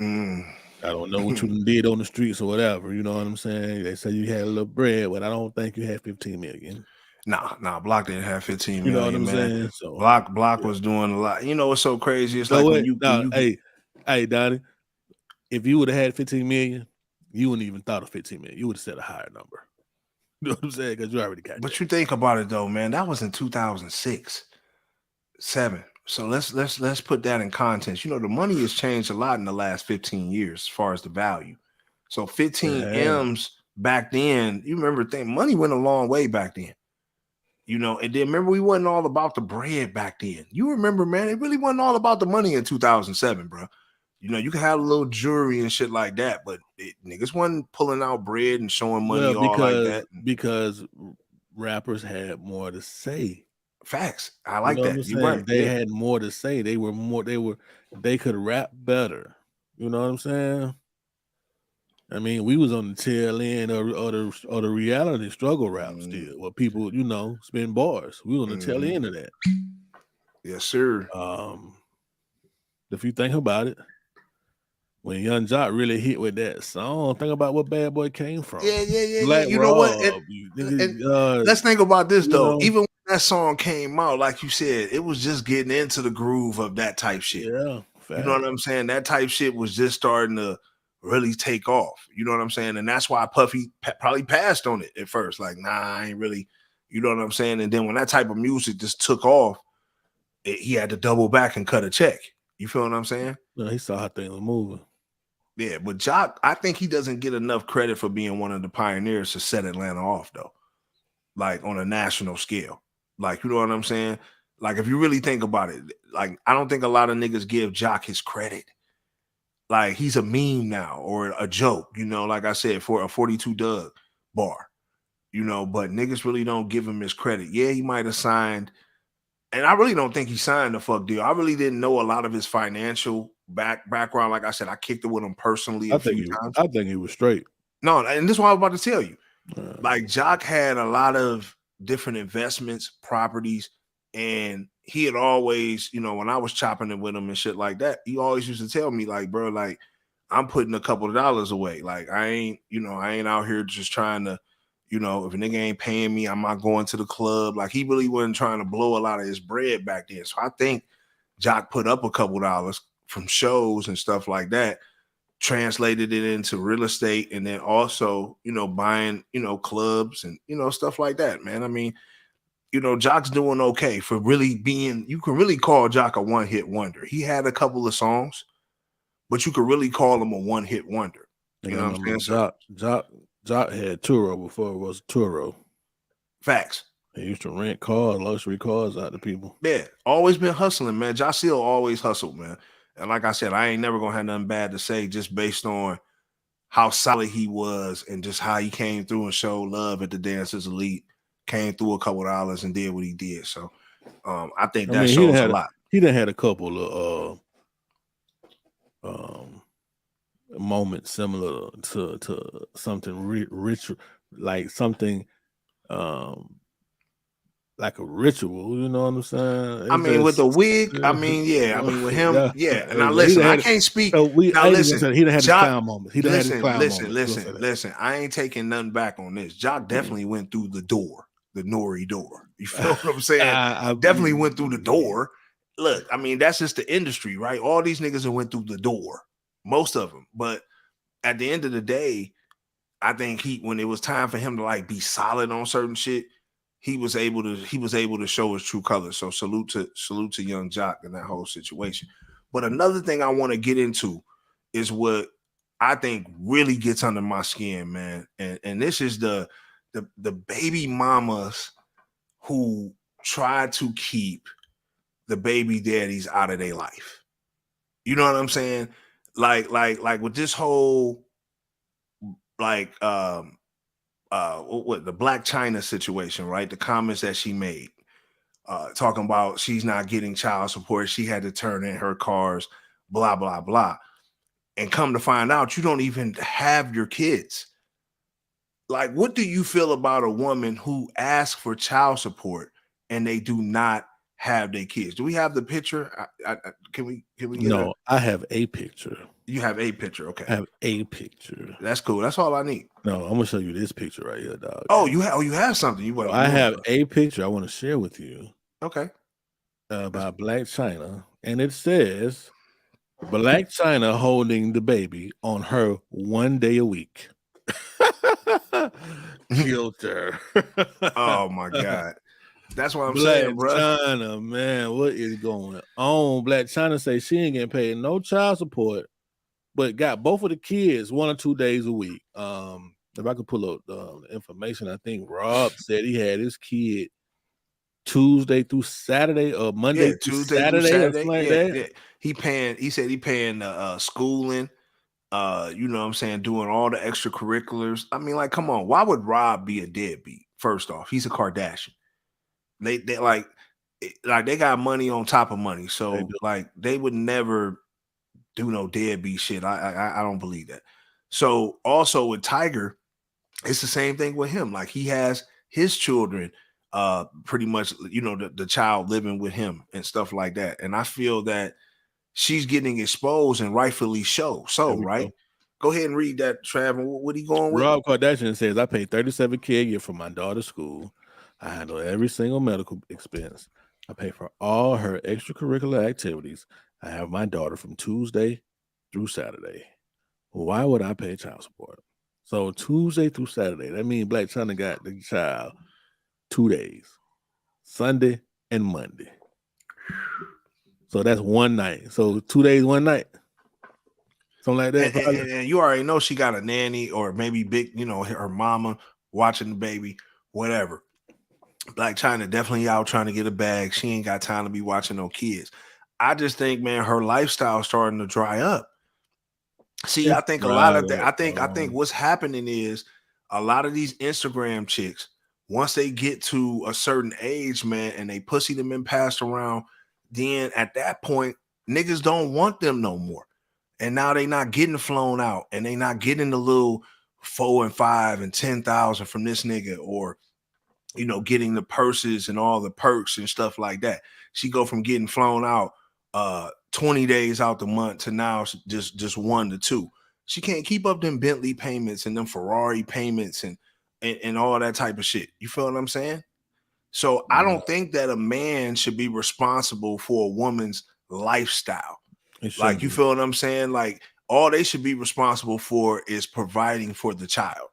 I don't know what you did on the streets or whatever. You know what I'm saying? They say you had a little bread, but I don't think you had 15 million. Nah, Block didn't have 15 million. You know what I'm man. saying? So Block was doing a lot. You know what's so crazy? It's like when you hey, Donnie, if you would have had 15 million, you wouldn't even thought of 15 million. You would have said a higher number. You know what I'm saying? Because you already got. But you think about it though, man. That was in 2006, 7. So let's put that in context. You know, the money has changed a lot in the last 15 years as far as the value. So 15 M's back then, you remember money went a long way back then. You know, and then remember we wasn't all about the bread back then. You remember, man, it really wasn't all about the money in 2007, bro. You know, you can have a little jewelry and shit like that, but niggas wasn't pulling out bread and showing money all like that. Because rappers had more to say. Facts. I like that. You're right. They had more to say. They could rap better. You know what I'm saying? I mean, we was on the tail end or the reality struggle rap still, where people, you know, spin bars. We was on the tail end of that. Yes, sir. If you think about it, when Young Jock really hit with that song, think about what Bad Boy came from. Yeah. Black you Rob, know what? And let's think about this though. Even that song came out, like you said, it was just getting into the groove of that type shit. Yeah, you know what I'm saying? That type shit was just starting to really take off. You know what I'm saying? And that's why Puffy probably passed on it at first. Like, nah, I ain't really. You know what I'm saying? And then when that type of music just took off, he had to double back and cut a check. You feel what I'm saying? No, he saw how things were moving. Yeah, but Jock, I think he doesn't get enough credit for being one of the pioneers to set Atlanta off, though. Like on a national scale. Like, you know what I'm saying? Like, if you really think about it, like, I don't think a lot of niggas give Jock his credit. Like, he's a meme now or a joke, you know, like I said, for a 42 Doug bar, you know, but niggas really don't give him his credit. Yeah, he might have signed, and I really don't think he signed a fuck deal. I really didn't know a lot of his financial background. Like I said, I kicked it with him personally a few times. I think he was straight. No, and this is what I was about to tell you. Like, Jock had a lot of different investments, properties, and he had always, you know, when I was chopping it with him and shit like that, he always used to tell me, like, bro, like, I'm putting a couple of dollars away. Like, I ain't out here just trying to, you know, if a nigga ain't paying me, I'm not going to the club. Like, he really wasn't trying to blow a lot of his bread back then. So I think Jock put up a couple dollars from shows and stuff like that, translated it into real estate, and then also, you know, buying, you know, clubs and, you know, stuff like that, man. I mean, you know, Jock's doing okay for really being, you can really call Jock a one-hit wonder. He had a couple of songs, but you could really call him a one-hit wonder. You know what I'm saying? Jock had Turo before it was Turo. Facts. He used to rent cars, luxury cars out to people. Yeah, always been hustling, man. Jock Seal always hustled, man. And like I said, I ain't never gonna have nothing bad to say just based on how solid he was and just how he came through and showed love at the Dancers Elite, came through a couple of dollars and did what he did. So I think that shows a lot. He done had a couple of moments similar to something rich, like something like a ritual, you know what I'm saying? I mean, with the wig, I mean, yeah. I mean, with him, yeah. Now listen, I can't speak. Now listen, he done had his clown moment. Listen. I ain't taking nothing back on this. Jock definitely went through the door, the Nori door. You feel what I'm saying? I definitely went through the door. Look, I mean, that's just the industry, right? All these niggas that went through the door, most of them. But at the end of the day, I think when it was time for him to like be solid on certain shit, he was able to show his true colors. So salute to young Jock in that whole situation. But another thing I want to get into is what I think really gets under my skin, man. And this is the baby mamas who try to keep the baby daddies out of their life. You know what I'm saying? Like with this whole what the Black China situation, right? The comments that she made, talking about she's not getting child support, she had to turn in her cars, blah blah blah, and come to find out you don't even have your kids. Like, what do you feel about a woman who asks for child support and they do not have their kids? Do we have the picture? Can we get No, I have a picture. You have a picture, okay. I have a picture. That's cool. That's all I need. No, I'm gonna show you this picture right here, dog. Oh, you have something. I have a picture I want to share with you. Okay. By Black China, and it says Black China holding the baby on her 1 day a week. Filter. Oh my God. That's what I'm Black saying, bro. China, man, what is going on? Black China say she ain't getting paid no child support, but got both of the kids 1 or 2 days a week. If I could pull up the information, I think Rob said he had his kid Tuesday through Saturday or Monday through Saturday or something like that. Yeah. He said he paying schooling, you know what I'm saying, doing all the extracurriculars. I mean, like, come on, why would Rob be a deadbeat? First off, he's a Kardashian. They they got money on top of money. So like they would never do no deadbeat shit. I don't believe that. So also with Tiger, it's the same thing with him. Like, he has his children pretty much, you know, the child living with him and stuff like that. And I feel that she's getting exposed and rightfully so, right? Go ahead and read that, Trav. What he going with? Rob Kardashian says, I pay $37K a year for my daughter's school. I handle every single medical expense. I pay for all her extracurricular activities. I have my daughter from Tuesday through Saturday. Why would I pay child support? So Tuesday through Saturday, that means Black China got the child 2 days, Sunday and Monday. So that's one night. So 2 days, 1 night. Something like that. And you already know she got a nanny or maybe big, her mama watching the baby, whatever. Black China definitely out trying to get a bag. She ain't got time to be watching no kids. I just think, man, her lifestyle starting to dry up. See, I think a lot of that. I think what's happening is a lot of these Instagram chicks, once they get to a certain age, man, and they pussy them and passed around, then at that point, niggas don't want them no more. And now they not getting flown out, and they not getting the little 4 and 5 and 10,000 from this nigga, or getting the purses and all the perks and stuff like that. She go from getting flown out 20 days out the month to now just 1 to 2. She can't keep up them Bentley payments and them Ferrari payments and all that type of shit. You feel what I'm saying? So I don't think that a man should be responsible for a woman's lifestyle. Like, you feel what I'm saying? Like, all they should be responsible for is providing for the child.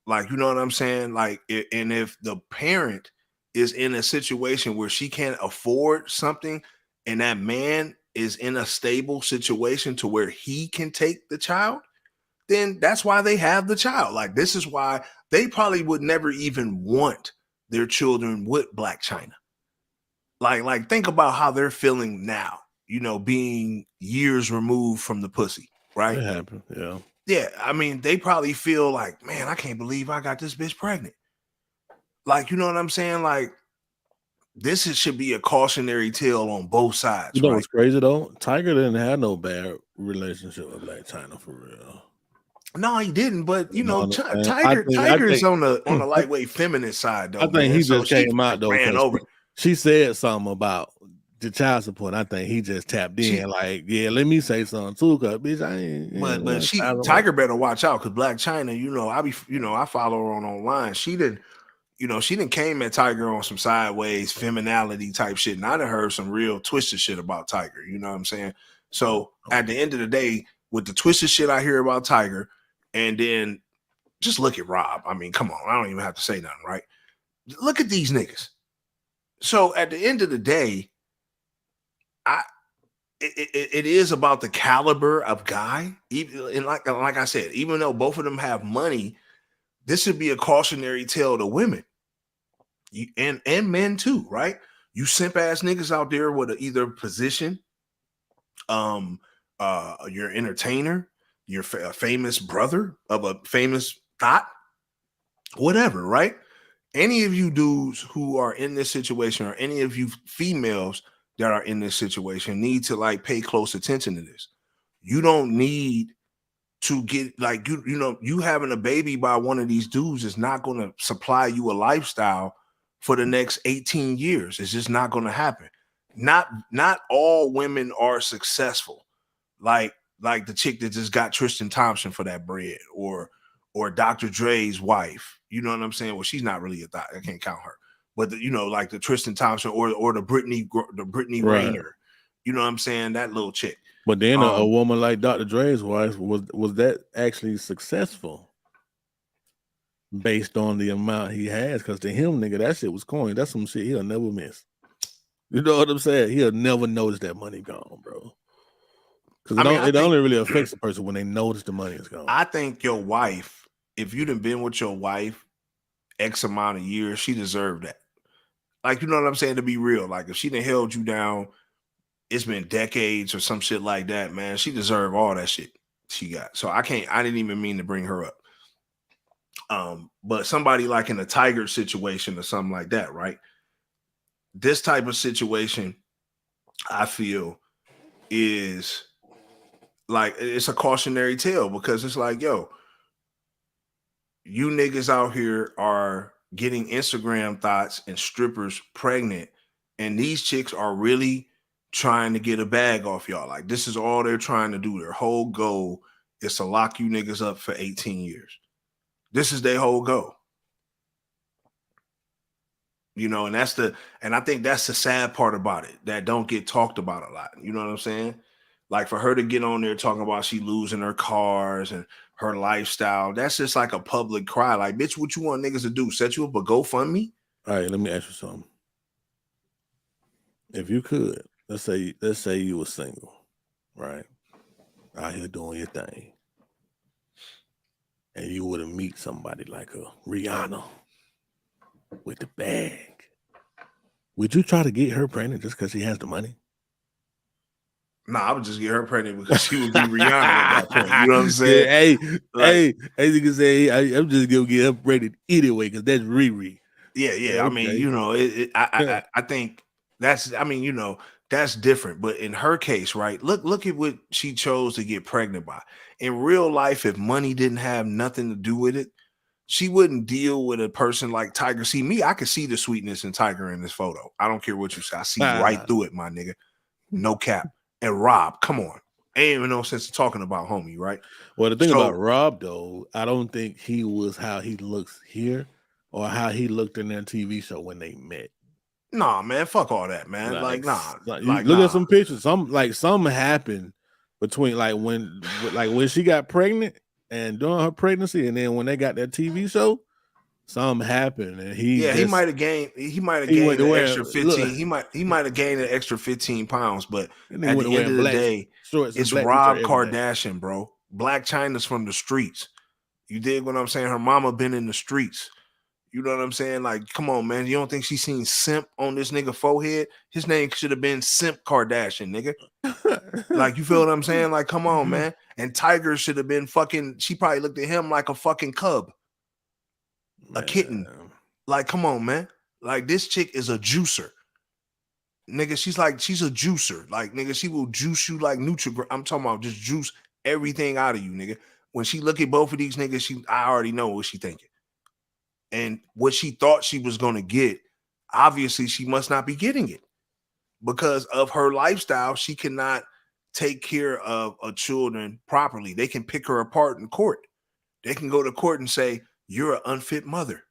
Like, you know what I'm saying? Like, and if the parent is in a situation where she can't afford something, and that man is in a stable situation to where he can take the child, then that's why they have the child. Like, this is why they probably would never even want their children with Black China. Like think about how they're feeling now, being years removed from the pussy, right? It happened, yeah. Yeah, I mean, they probably feel like, man, I can't believe I got this bitch pregnant. Like, you know what I'm saying? Like, this should be a cautionary tale on both sides. You know what's crazy though? Tiger didn't have no bad relationship with Black China for real. No, he didn't. But Tiger is on the lightweight feminine side though. I think he just came out though. Ran over. She said something about the child support. I think he just tapped in, let me say something too, cause bitch, I ain't. But Tiger better watch out, cause Black China, I follow her online. She didn't came at Tiger on some sideways femininity type shit, and I done heard some real twisted shit about Tiger. You know what I'm saying? So at the end of the day, with the twisted shit I hear about Tiger, and then just look at Rob. I mean, come on, I don't even have to say nothing, right? Look at these niggas. So at the end of the day, it is about the caliber of guy. And like I said, even though both of them have money, this should be a cautionary tale to women and men too, right? You simp ass niggas out there with either position, your entertainer, your famous brother of a famous thought, whatever, right? Any of you dudes who are in this situation, or any of you females that are in this situation, need to pay close attention to this. You don't need to get you having a baby by one of these dudes is not going to supply you a lifestyle for the next 18 years. It's just not going to happen. Not all women are successful. Like the chick that just got Tristan Thompson for that bread, or Dr. Dre's wife. You know what I'm saying? Well, she's not really a thought. I can't count her. But like the Tristan Thompson or the Brittany right. Rayner. You know what I'm saying? That little chick. But then a woman like Dr. Dre's wife, was that actually successful based on the amount he has? Because to him, nigga, that shit was coin. That's some shit he'll never miss. You know what I'm saying? He'll never notice that money gone, bro. Because it only really affects the person when they notice the money is gone. I think your wife, if you done been with your wife X amount of years, she deserved that. Like, you know what I'm saying? To be real, like if she done held you down, it's been decades or some shit like that, man. She deserved all that shit she got. So I didn't even mean to bring her up. But somebody like in a Tiger situation or something like that, right? This type of situation, I feel, is like, it's a cautionary tale, because it's like, yo, you niggas out here are getting Instagram thoughts and strippers pregnant, and these chicks are really trying to get a bag off y'all. Like, this is all they're trying to do. Their whole goal is to lock you niggas up for 18 years. This is their whole goal. You know, and I think that's the sad part about it that don't get talked about a lot. You know what I'm saying? Like for her to get on there talking about she losing her cars and her lifestyle, that's just like a public cry. Like, bitch, what you want niggas to do? Set you up a GoFundMe? All right, let me ask you something. If you could, let's say you were single, right? Out here doing your thing. And you were to meet somebody like a Rihanna with the bag. Would you try to get her pregnant just because she has the money? Nah, I would just get her pregnant because she would be Rihanna at that point. You know what I'm saying? Yeah, hey, as you can say, I'm just gonna get her pregnant anyway because that's Riri. Yeah. Okay. I mean, you know, I think that's. I mean, you know, that's different. But in her case, right? Look at what she chose to get pregnant by. In real life, if money didn't have nothing to do with it, she wouldn't deal with a person like Tiger. See me, I could see the sweetness in Tiger in this photo. I don't care what you say. I see right through it, my nigga. No cap. And Rob, come on. Ain't even no sense of talking about homie, right? Well, the thing about Rob, though, I don't think he was how he looks here or how he looked in their TV show when they met. Nah, man, fuck all that, man. Like nah. Like, look at some pictures. Something happened between when she got pregnant and during her pregnancy, and then when they got that TV show, something happened, and he might have gained. He might have gained an extra 15. He might have gained an extra 15 pounds. But at the end of the day, it's Rob Kardashian, bro. Black China's from the streets. You dig what I'm saying? Her mama been in the streets. You know what I'm saying? Like, come on, man. You don't think she seen Simp on this nigga forehead? His name should have been Simp Kardashian, nigga. Like, you feel what I'm saying? Like, come on, man. And Tiger should have been fucking. She probably looked at him like a fucking cub. A kitten. Like, come on, man. Like, this chick is a juicer. Nigga, she's a juicer. Like, nigga, she will juice you like Nutrigrain. I'm talking about just juice everything out of you, nigga. When she look at both of these niggas, I already know what she thinking. And what she thought she was going to get, obviously she must not be getting it. Because of her lifestyle, she cannot take care of children properly. They can pick her apart in court. They can go to court and say, you're an unfit mother.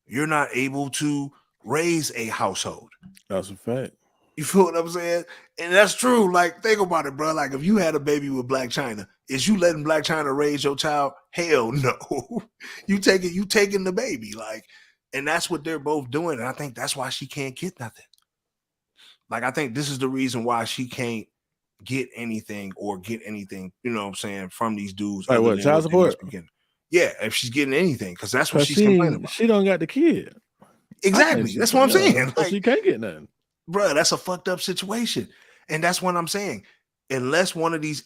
You're not able to raise a household. That's a fact. You feel what I'm saying? And that's true. Like, think about it, bro. Like, if you had a baby with Black China, is you letting Black China raise your child? Hell no. you taking the baby. Like, and that's what they're both doing. And I think that's why she can't get nothing. Like, I think this is the reason why she can't get anything, you know what I'm saying, from these dudes. Like what, child support? Yeah, if she's getting anything, because that's what she's complaining about. She don't got the kid. Exactly. That's what I'm saying. Like, she can't get nothing. Bro, that's a fucked up situation. And that's what I'm saying. Unless one of these,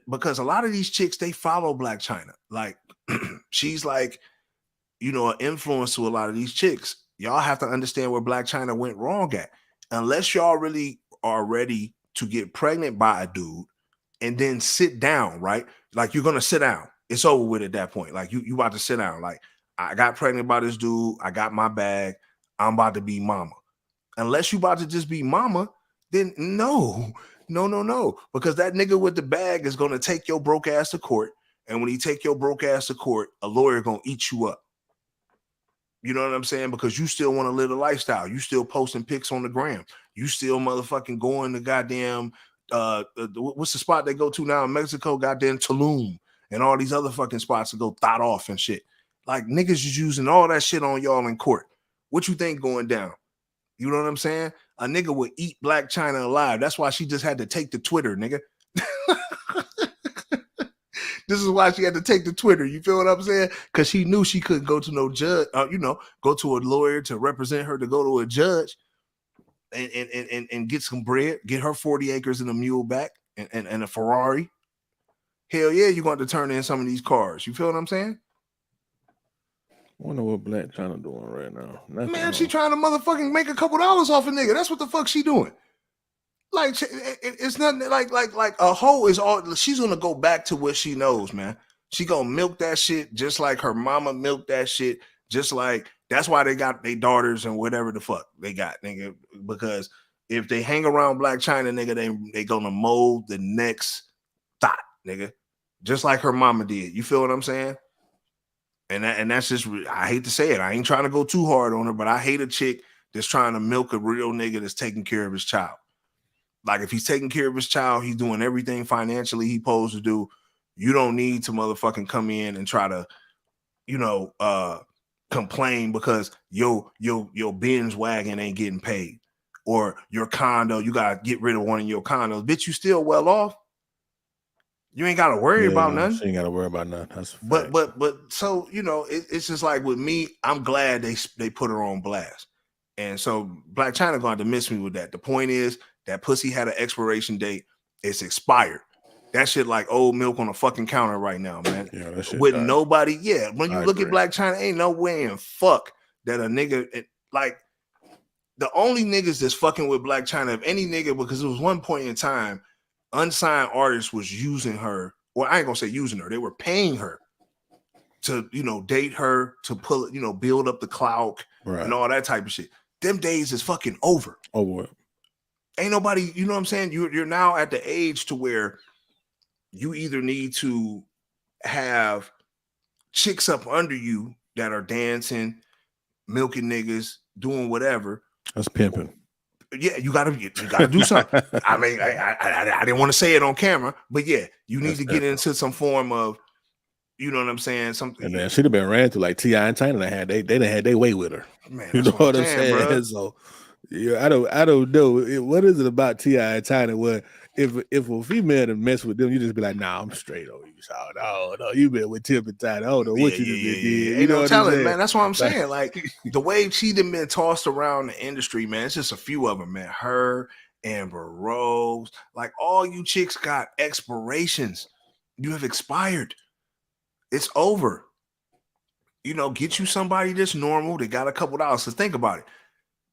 because a lot of these chicks, they follow Black China. Like, she's like, you know, an influence to a lot of these chicks. Y'all have to understand where Black China went wrong at. Unless y'all really are ready to get pregnant by a dude and then sit down, right? Like, you're going to sit down. It's over with at that point. Like, you about to sit down. Like, I got pregnant by this dude. I got my bag. I'm about to be mama. Unless you about to just be mama, then no. Because that nigga with the bag is going to take your broke ass to court. And when he take your broke ass to court, a lawyer going to eat you up. You know what I'm saying? Because you still want to live a lifestyle. You still posting pics on the gram. You still motherfucking going to goddamn, what's the spot they go to now in Mexico? Goddamn Tulum and all these other fucking spots to go thought off and shit. Like, niggas is using all that shit on y'all in court. What you think going down? You know what I'm saying? A nigga would eat Black China alive. That's why she just had to take the Twitter, nigga. This is why she had to take the Twitter. You feel what I'm saying? Because she knew she couldn't go to no judge, go to a lawyer to represent her, to go to a judge and get some bread, get her 40 acres and a mule back and a Ferrari. Hell yeah, you're going to turn in some of these cars. You feel what I'm saying? I wonder what Black China doing right now. Man, she trying to motherfucking make a couple dollars off a nigga. That's what the fuck she doing. Like, it's nothing like a hoe is all. She's gonna go back to what she knows, man. She gonna milk that shit just like her mama milked that shit. Just like, that's why they got their daughters and whatever the fuck they got, nigga. Because if they hang around Black China, nigga, they gonna mold the next thought, nigga. Just like her mama did. You feel what I'm saying? And that's just, I hate to say it. I ain't trying to go too hard on her, but I hate a chick that's trying to milk a real nigga that's taking care of his child. Like if he's taking care of his child, he's doing everything financially he's supposed to do. You don't need to motherfucking come in and try to, complain because your Benz wagon ain't getting paid, or your condo, you gotta get rid of one of your condos. Bitch, you still well off. You ain't gotta worry about nothing. She ain't gotta worry about nothing. That's but so it's just like with me, I'm glad they put her on blast. And so Black China gonna have to miss me with that. The point is that pussy had an expiration date. It's expired. That shit like old milk on a fucking counter right now, man. Yeah, that shit with died. nobody. Yeah, when you look at Black China, ain't no way in fuck that a nigga like the only niggas that's fucking with Black China, if any nigga, because it was one point in time, unsigned artists was using her. Well, I ain't gonna say using her. They were paying her to, date her, to pull it, build up the clout and all that type of shit. Them days is fucking over. Over. Ain't nobody, you know what I'm saying? You're now at the age to where you either need to have chicks up under you that are dancing, milking niggas, doing whatever. That's pimping. Yeah, you gotta do something. I mean, I didn't want to say it on camera, but yeah, you need to get into some form of, you know what I'm saying? Something. And then she'd have been ran through like T.I. and China. They done had their way with her. Man, you know what I'm saying? Bro. So yeah, I don't know. What is it about T.I. and China where if a female to mess with them, you just be like, nah, I'm straight on you, child. No, you been with Tip and China. I don't know what you did. You know what I'm saying? Man, that's what I'm saying. Like the way she done been tossed around the industry, man. It's just a few of them, man. Her, Amber Rose, like all you chicks got expirations. You have expired. It's over. Get you somebody that's normal. They got a couple dollars. So think about it.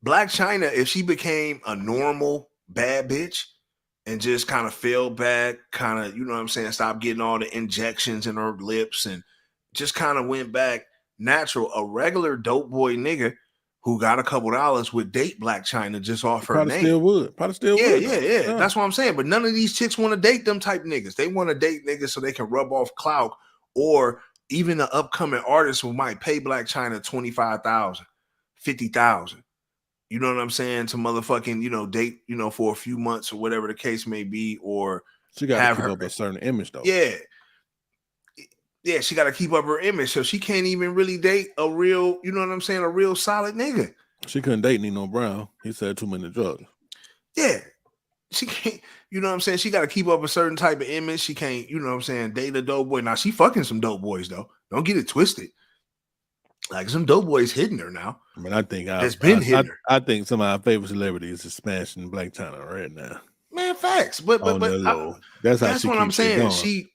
Black China, if she became a normal bad bitch and just kind of fell back, kind of, you know what I'm saying, stop getting all the injections in her lips and just kind of went back natural, a regular dope boy nigga who got a couple dollars would date Black China just off her name. Probably still would. Yeah. That's what I'm saying. But none of these chicks want to date them type niggas. They want to date niggas so they can rub off clout, or even the upcoming artists who might pay Black China $25,000, $50,000. You know what I'm saying? To motherfucking, date, for a few months or whatever the case may be, or she got to keep up a certain image though. Yeah, she got to keep up her image. So she can't even really date a real, you know what I'm saying, a real solid nigga. She couldn't date Nino Brown. He said too many drugs. Yeah. She can't, you know what I'm saying? She got to keep up a certain type of image. She can't, you know what I'm saying, date a dope boy. Now she fucking some dope boys though. Don't get it twisted. Like some dope boys hitting her now. I mean, I think I think some of our favorite celebrities is smashing Black China right now. Man, facts. But that's what I'm saying.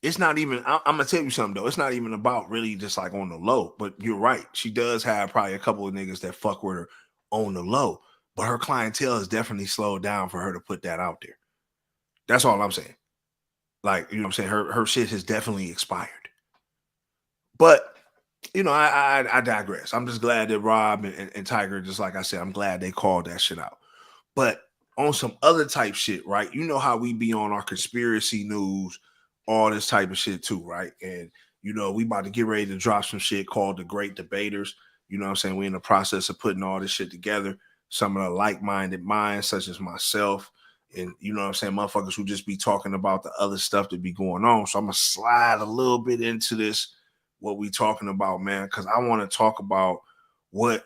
It's not even. I'm gonna tell you something though. It's not even about really just like on the low. But you're right. She does have probably a couple of niggas that fuck with her on the low. But her clientele has definitely slowed down for her to put that out there. That's all I'm saying. Like, you know what I'm saying? Her shit has definitely expired. But I digress. I'm just glad that Rob and Tiger, just like I said, I'm glad they called that shit out. But on some other type shit, right? You know how we be on our conspiracy news, all this type of shit too, right? And, we about to get ready to drop some shit called The Great Debaters. You know what I'm saying? We're in the process of putting all this shit together. Some of the like-minded minds, such as myself, and, you know what I'm saying, motherfuckers who just be talking about the other stuff that be going on. So I'm going to slide a little bit into this, what we talking about, man, because I want to talk about what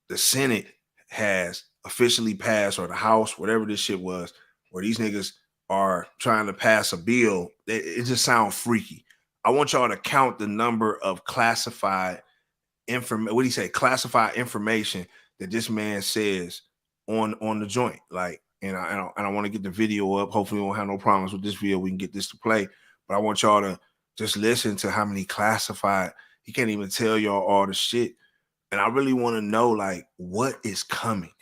the Senate has officially passed, or the House, whatever this shit was, where these niggas are trying to pass a bill. It just sounds freaky. I want y'all to count the number of classified information. What do you say? Classified information that this man says on the joint. Like, and I want to get the video up. Hopefully we won't have no problems with this video. We can get this to play. But I want y'all to just listen to how many classified. He can't even tell y'all all the shit. And I really want to know, like, what is coming.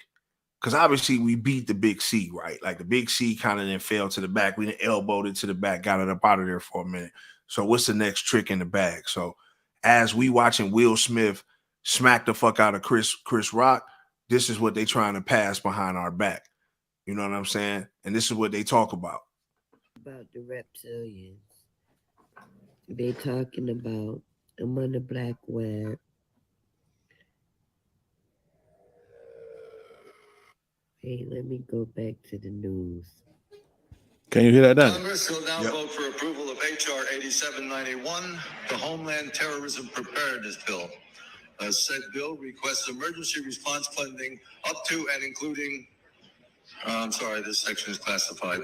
Because obviously we beat the big C, right? Like the big C kind of then fell to the back. We then elbowed it to the back, got it up out of there for a minute. So what's the next trick in the bag? So as we watching Will Smith smack the fuck out of Chris Rock, this is what they trying to pass behind our back. You know what I'm saying? And this is what they talk about. About the reptilians. They talking about I'm on the black web. Hey, let me go back to the news. Can you hear that down? Congress will now vote for approval of H.R. 8791, the Homeland Terrorism Preparedness Bill. Said bill requests emergency response funding up to and including, I'm sorry, this section is classified,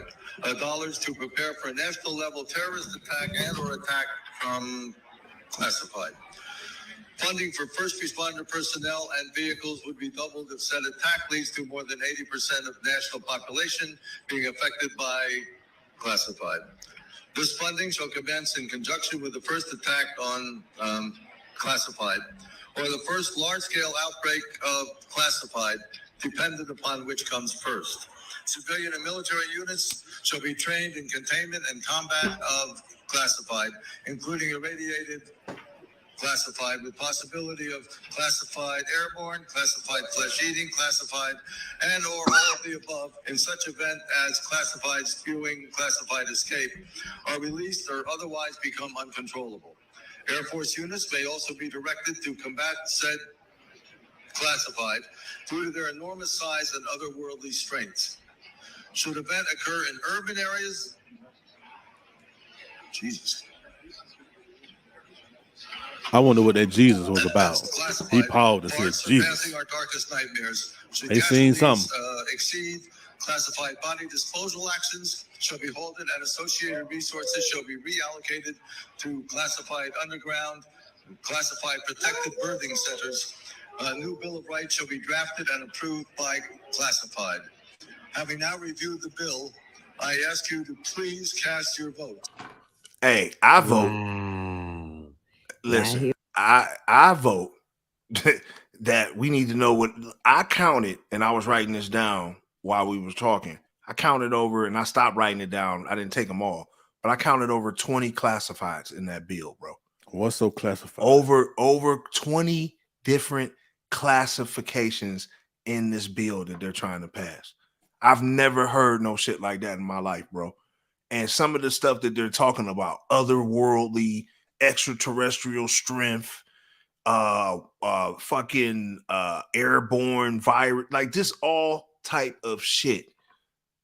dollars to prepare for a national level terrorist attack and or attack from classified. Funding for first responder personnel and vehicles would be doubled if said attack leads to more than 80% of national population being affected by classified. This funding shall commence in conjunction with the first attack on classified or the first large-scale outbreak of classified, dependent upon which comes first. Civilian and military units shall be trained in containment and combat of classified, including irradiated classified with possibility of classified airborne, classified flesh-eating, classified, and or all of the above in such event as classified spewing, classified escape are released or otherwise become uncontrollable. Air Force units may also be directed to combat said classified due to their enormous size and otherworldly strengths. Should event occur in urban areas, Jesus. I wonder what that Jesus was about. He paused and said, Jesus. Our darkest nightmares. They seen something. Exceed classified body disposal actions shall be halted and associated resources shall be reallocated to classified underground, classified protected birthing centers. A new Bill of Rights shall be drafted and approved by classified. Having now reviewed the bill, I ask you to please cast your vote. Hey, I vote. Listen, I vote that we need to know what I counted, and I was writing this down while we was talking. I counted over, and I stopped writing it down. I didn't take them all, but I counted over 20 classifieds in that bill, bro. What's so classified? Over 20 different classifications in this bill that they're trying to pass. I've never heard no shit like that in my life, bro. And some of the stuff that they're talking about, otherworldly, extraterrestrial strength, fucking airborne virus, like just all type of shit.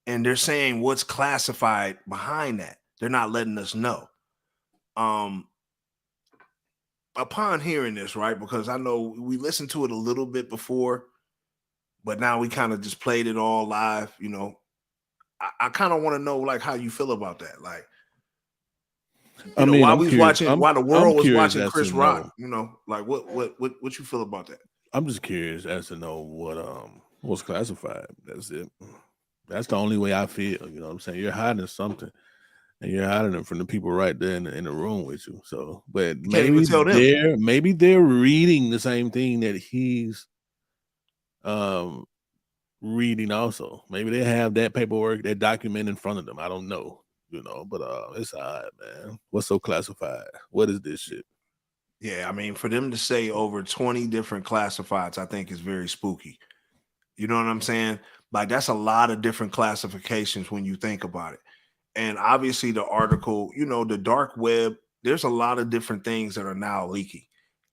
And they're saying what's classified behind that. They're not letting us know. Upon hearing this, right, because I know we listened to it a little bit before, but now we kind of just played it all live, you know. I kind of want to know like how you feel about that. Like, I mean, while we was watching, while the world was watching Chris Rock, you know, like what you feel about that? I'm just curious as to know what's classified. That's it. That's the only way I feel. You know what I'm saying? You're hiding something, and you're hiding it from the people right there in the room with you. So, but maybe they're reading the same thing that he's reading also. Maybe they have that paperwork, that document in front of them. I don't know, you know, but it's odd, man. What's so classified? What is this shit? Yeah, I mean, for them to say over 20 different classifieds, I think is very spooky. You know what I'm saying? Like, that's a lot of different classifications when you think about it. And obviously the article, you know, the dark web, there's a lot of different things that are now leaking.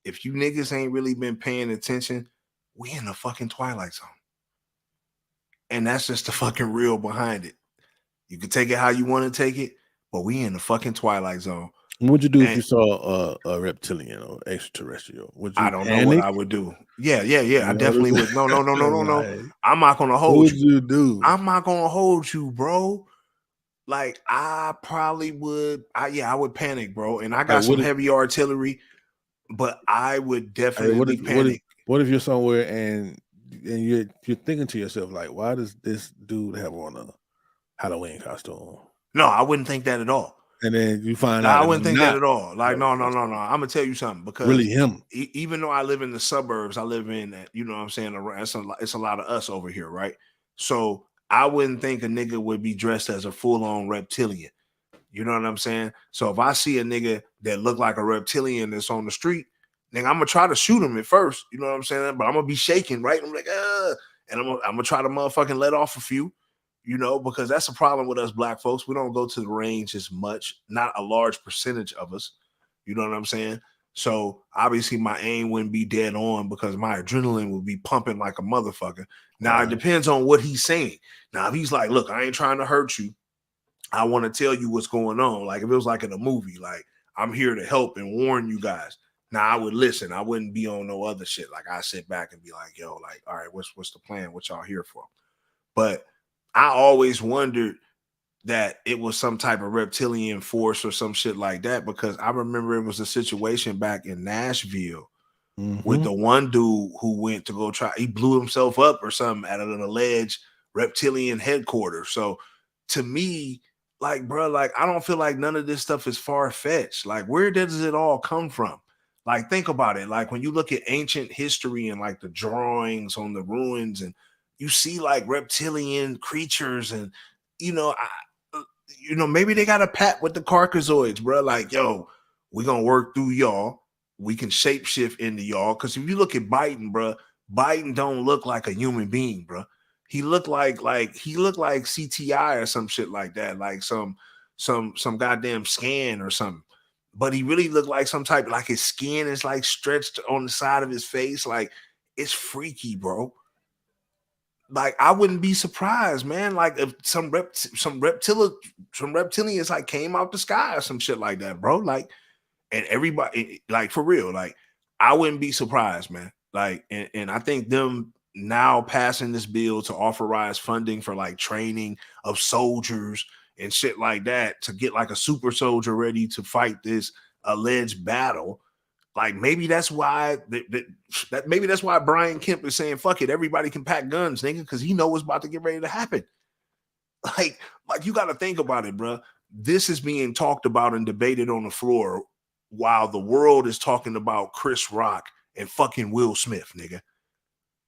If you niggas ain't really been paying attention, we in the fucking Twilight Zone. And that's just the fucking real behind it. You can take it how you want to take it, but we in the fucking Twilight Zone. What would you do if you saw a reptilian or extraterrestrial? Would you I don't know what I would do. Yeah. I definitely would. No. I'm not gonna hold you. What would you do? I'm not gonna hold you, bro. Like, I probably would. I would panic, bro. And I got some heavy artillery, but I would definitely panic. What if you're somewhere and you're thinking to yourself, like, why does this dude have on a Halloween costume? No, I wouldn't think that at all. And then you find out I wouldn't think that at all. Like, no. I'm gonna tell you something, because really him. Even though I live in the suburbs, I live in, you know what I'm saying, it's a lot of us over here, right? So I wouldn't think a nigga would be dressed as a full-on reptilian. You know what I'm saying? So if I see a nigga that look like a reptilian that's on the street, then I'm gonna try to shoot him at first. You know what I'm saying? But I'm gonna be shaking, right? I'm like, and I'm gonna try to motherfucking let off a few. You know, because that's a problem with us black folks. We don't go to the range as much, not a large percentage of us. You know what I'm saying? So obviously my aim wouldn't be dead on because my adrenaline would be pumping like a motherfucker. Now it depends on what he's saying. Now if he's like, look, I ain't trying to hurt you. I want to tell you what's going on. Like if it was like in a movie, like I'm here to help and warn you guys. Now I would listen. I wouldn't be on no other shit. Like I sit back and be like, yo, like, all right, what's the plan? What y'all here for? But I always wondered that it was some type of reptilian force or some shit like that, because I remember it was a situation back in Nashville with the one dude who went to go try, he blew himself up or something at an alleged reptilian headquarters. So to me, like, bro, like, I don't feel like none of this stuff is far-fetched. Like, where does it all come from? Like, think about it. Like, when you look at ancient history and like the drawings on the ruins, and you see like reptilian creatures, and maybe they got a pact with the Carcasoids, bro. Like, yo, we're gonna work through y'all. We can shapeshift into y'all. Because if you look at Biden, bro, Biden don't look like a human being, bro. He looked like CTI or some shit like that, like some goddamn scan or something. But he really looked like some type, like his skin is like stretched on the side of his face. Like, it's freaky, bro. Like, I wouldn't be surprised, man. Like if some reptilians like came out the sky or some shit like that, bro. Like, and everybody, like, for real, like, I wouldn't be surprised, man. Like, and I think them now passing this bill to authorize funding for like training of soldiers and shit like that to get like a super soldier ready to fight this alleged battle. Like, maybe that's why maybe that's why Brian Kemp is saying, fuck it, everybody can pack guns, nigga, because he knows what's about to get ready to happen. Like you got to think about it, bro. This is being talked about and debated on the floor while the world is talking about Chris Rock and fucking Will Smith, nigga.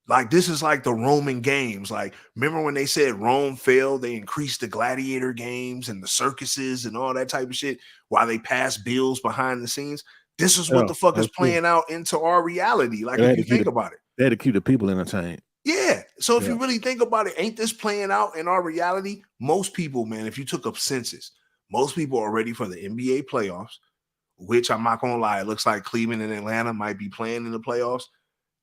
Like, this is like the Roman games. Like, remember when they said Rome fell, they increased the gladiator games and the circuses and all that type of shit while they passed bills behind the scenes. This is what the fuck is playing out into our reality. Like, if you think about it. They had to keep the people entertained. Yeah. So if you really think about it, ain't this playing out in our reality? Most people, man, if you took a census, most people are ready for the NBA playoffs, which I'm not going to lie, it looks like Cleveland and Atlanta might be playing in the playoffs.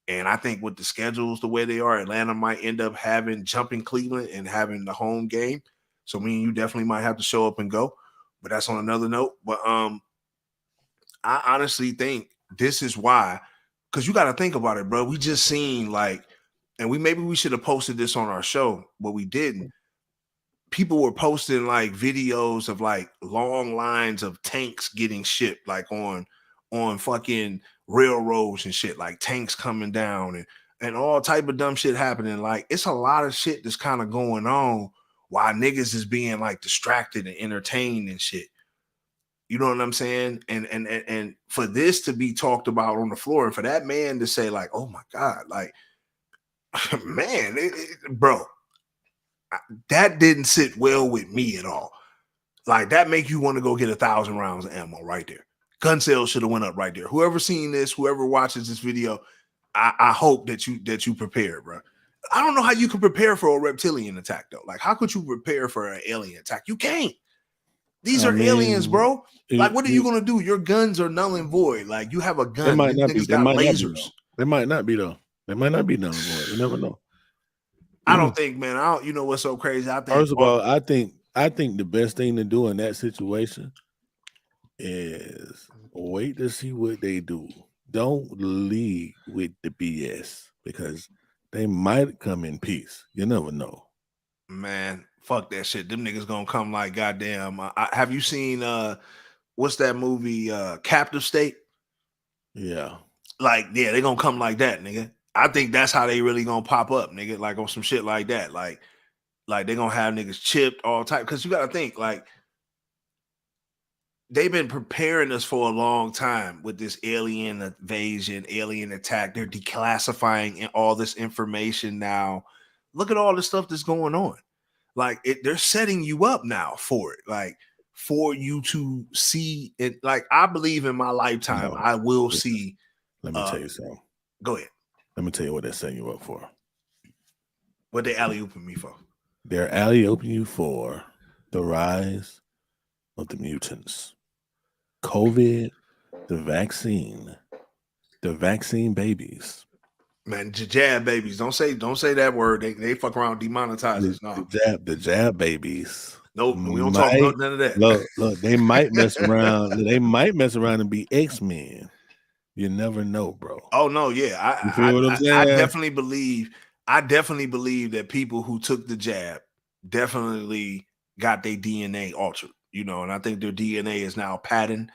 And I think with the schedules the way they are, Atlanta might end up jumping Cleveland and having the home game. So me and you definitely might have to show up and go. But that's on another note. But I honestly think this is why, because you got to think about it, bro. We just seen like, and maybe we should have posted this on our show, but we didn't. People were posting like videos of like long lines of tanks getting shipped, like on fucking railroads and shit, like tanks coming down and all type of dumb shit happening. Like, it's a lot of shit that's kind of going on while niggas is being like distracted and entertained and shit. You know what I'm saying? And for this to be talked about on the floor, and for that man to say like, oh my God, like, man, bro, that didn't sit well with me at all. Like, that make you want to go get 1,000 rounds of ammo right there. Gun sales should have went up right there. Whoever seen this, whoever watches this video, I hope that you prepared, bro. I don't know how you could prepare for a reptilian attack though. Like, how could you prepare for an alien attack? You can't. These are aliens, bro. Like, what are you gonna do? Your guns are null and void. Like, you have a gun. They might not be. They got lasers. They might not be though. They might not be null and void. You never know. I don't think, man. You know what's so crazy? I think. First of all, I think the best thing to do in that situation is wait to see what they do. Don't lead with the BS because they might come in peace. You never know. Man, fuck that shit. Them niggas gonna come like goddamn. Have you seen what's that movie? Captive State? Yeah. Like, yeah, they gonna come like that, nigga. I think that's how they really gonna pop up, nigga. Like on some shit like that. Like they gonna have niggas chipped all type. Because you gotta think, like, they've been preparing us for a long time with this alien invasion, alien attack. They're declassifying all this information now. Look at all the stuff that's going on. Like, they're setting you up now for it. Like, for you to see it. Like, I believe in my lifetime, I will see. Let me tell you something. Go ahead. Let me tell you what they're setting you up for. What they alley-ooping me for? They're alley-ooping you for the rise of the mutants. COVID The vaccine babies. Man, jab babies. Don't say that word. They fuck around, demonetize us. No. The jab babies. Nope, we don't talk about none of that. Look, they might mess around. They might mess around and be X-Men. You never know, bro. Oh no, yeah. You feel what I'm saying? I definitely believe that people who took the jab definitely got their DNA altered, you know, and I think their DNA is now patented,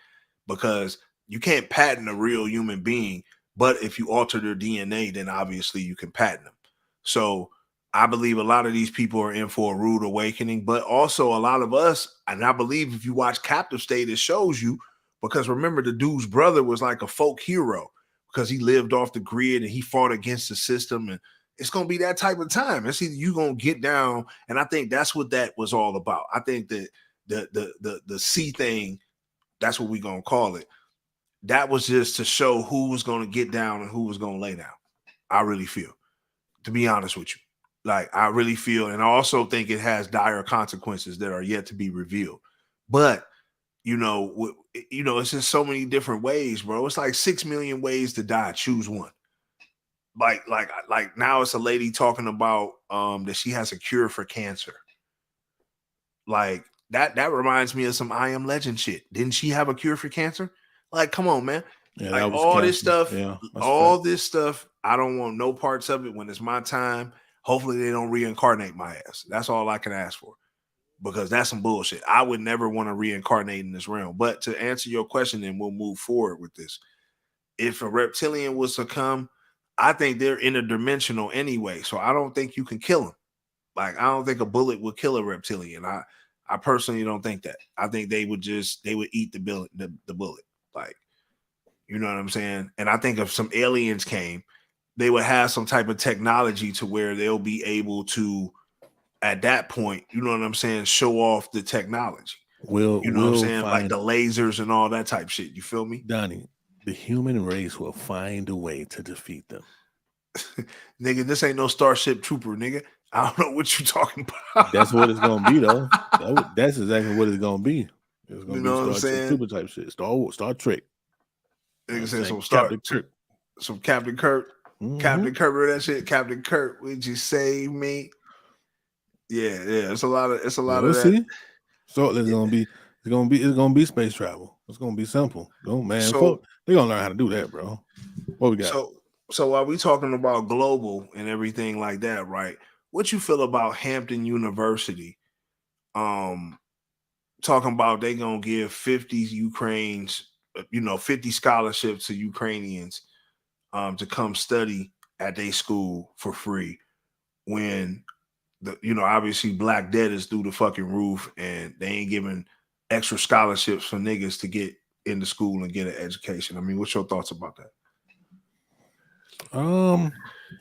because you can't patent a real human being, but if you alter their DNA, then obviously you can patent them. So I believe a lot of these people are in for a rude awakening, but also a lot of us, and I believe if you watch Captive State, it shows you, because remember, the dude's brother was like a folk hero because he lived off the grid and he fought against the system, and it's going to be that type of time. It's either you going to get down, and I think that's what that was all about. I think that the C thing, that's what we're going to call it, that was just to show who was going to get down and who was going to lay down. I really feel, to be honest with you. Like, I really feel, and I also think it has dire consequences that are yet to be revealed. But, it's just so many different ways, bro. It's like 6 million ways to die. Choose one. Like now it's a lady talking about that she has a cure for cancer. Like, that reminds me of some I Am Legend shit. Didn't she have a cure for cancer? Like, come on, man. Yeah, like all this stuff, this stuff, I don't want no parts of it when it's my time. Hopefully they don't reincarnate my ass. That's all I can ask for, because that's some bullshit. I would never want to reincarnate in this realm. But to answer your question, and we'll move forward with this. If a reptilian was to come, I think they're interdimensional anyway. So I don't think you can kill them. Like, I don't think a bullet would kill a reptilian. I personally don't think that. I think they would eat the bullet. Like, you know what I'm saying? And I think if some aliens came, they would have some type of technology to where they'll be able to, at that point, you know what I'm saying, show off the technology. You know what I'm saying? Like the lasers and all that type shit. You feel me? Donnie, the human race will find a way to defeat them. Nigga, this ain't no Starship Trooper, nigga. I don't know what you talking about. That's what it's gonna be, though. That's exactly what it's gonna be. It's gonna be Starship Trooper type shit. Star Trek. Nigga said some Captain Kirk. Mm-hmm. Captain Kirk, remember that shit? Captain Kirk, would you save me? Yeah. It's a lot of that. See? So it's gonna be space travel. It's gonna be simple. Man, folk, they're gonna learn how to do that, bro. What we got? So while we talking about global and everything like that, right? What you feel about Hampton University? Talking about they gonna give 50 scholarships to Ukrainians to come study at their school for free, when obviously black debt is through the fucking roof, and they ain't giving extra scholarships for niggas to get into school and get an education. I mean, what's your thoughts about that?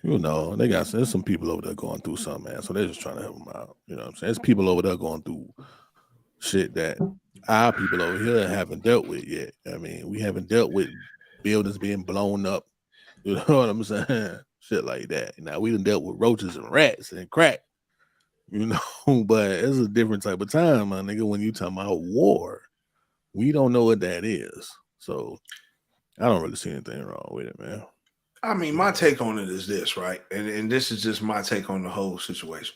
There's some people over there going through something, man. So they're just trying to help them out. You know what I'm saying? There's people over there going through shit that our people over here haven't dealt with yet. I mean, we haven't dealt with buildings being blown up. You know what I'm saying? Shit like that. Now, we done dealt with roaches and rats and crack, but it's a different type of time, my nigga. When you talking about war, we don't know what that is. So I don't really see anything wrong with it, man. I mean, my take on it is this, right? And this is just my take on the whole situation.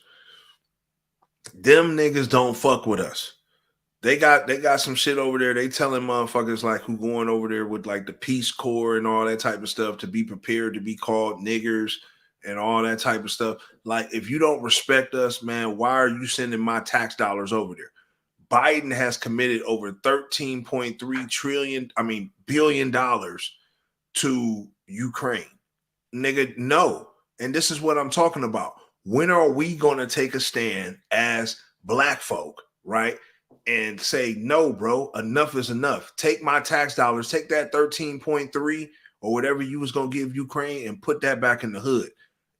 Them niggas don't fuck with us. They got some shit over there. They telling motherfuckers like who going over there with like the Peace Corps and all that type of stuff to be prepared to be called niggers and all that type of stuff. Like, if you don't respect us, man, why are you sending my tax dollars over there? Biden has committed over $13.3 billion to Ukraine. Nigga, no. And this is what I'm talking about. When are we going to take a stand as black folk, right? And say, no, bro, enough is enough. Take my tax dollars, take that 13.3 or whatever you was going to give Ukraine and put that back in the hood.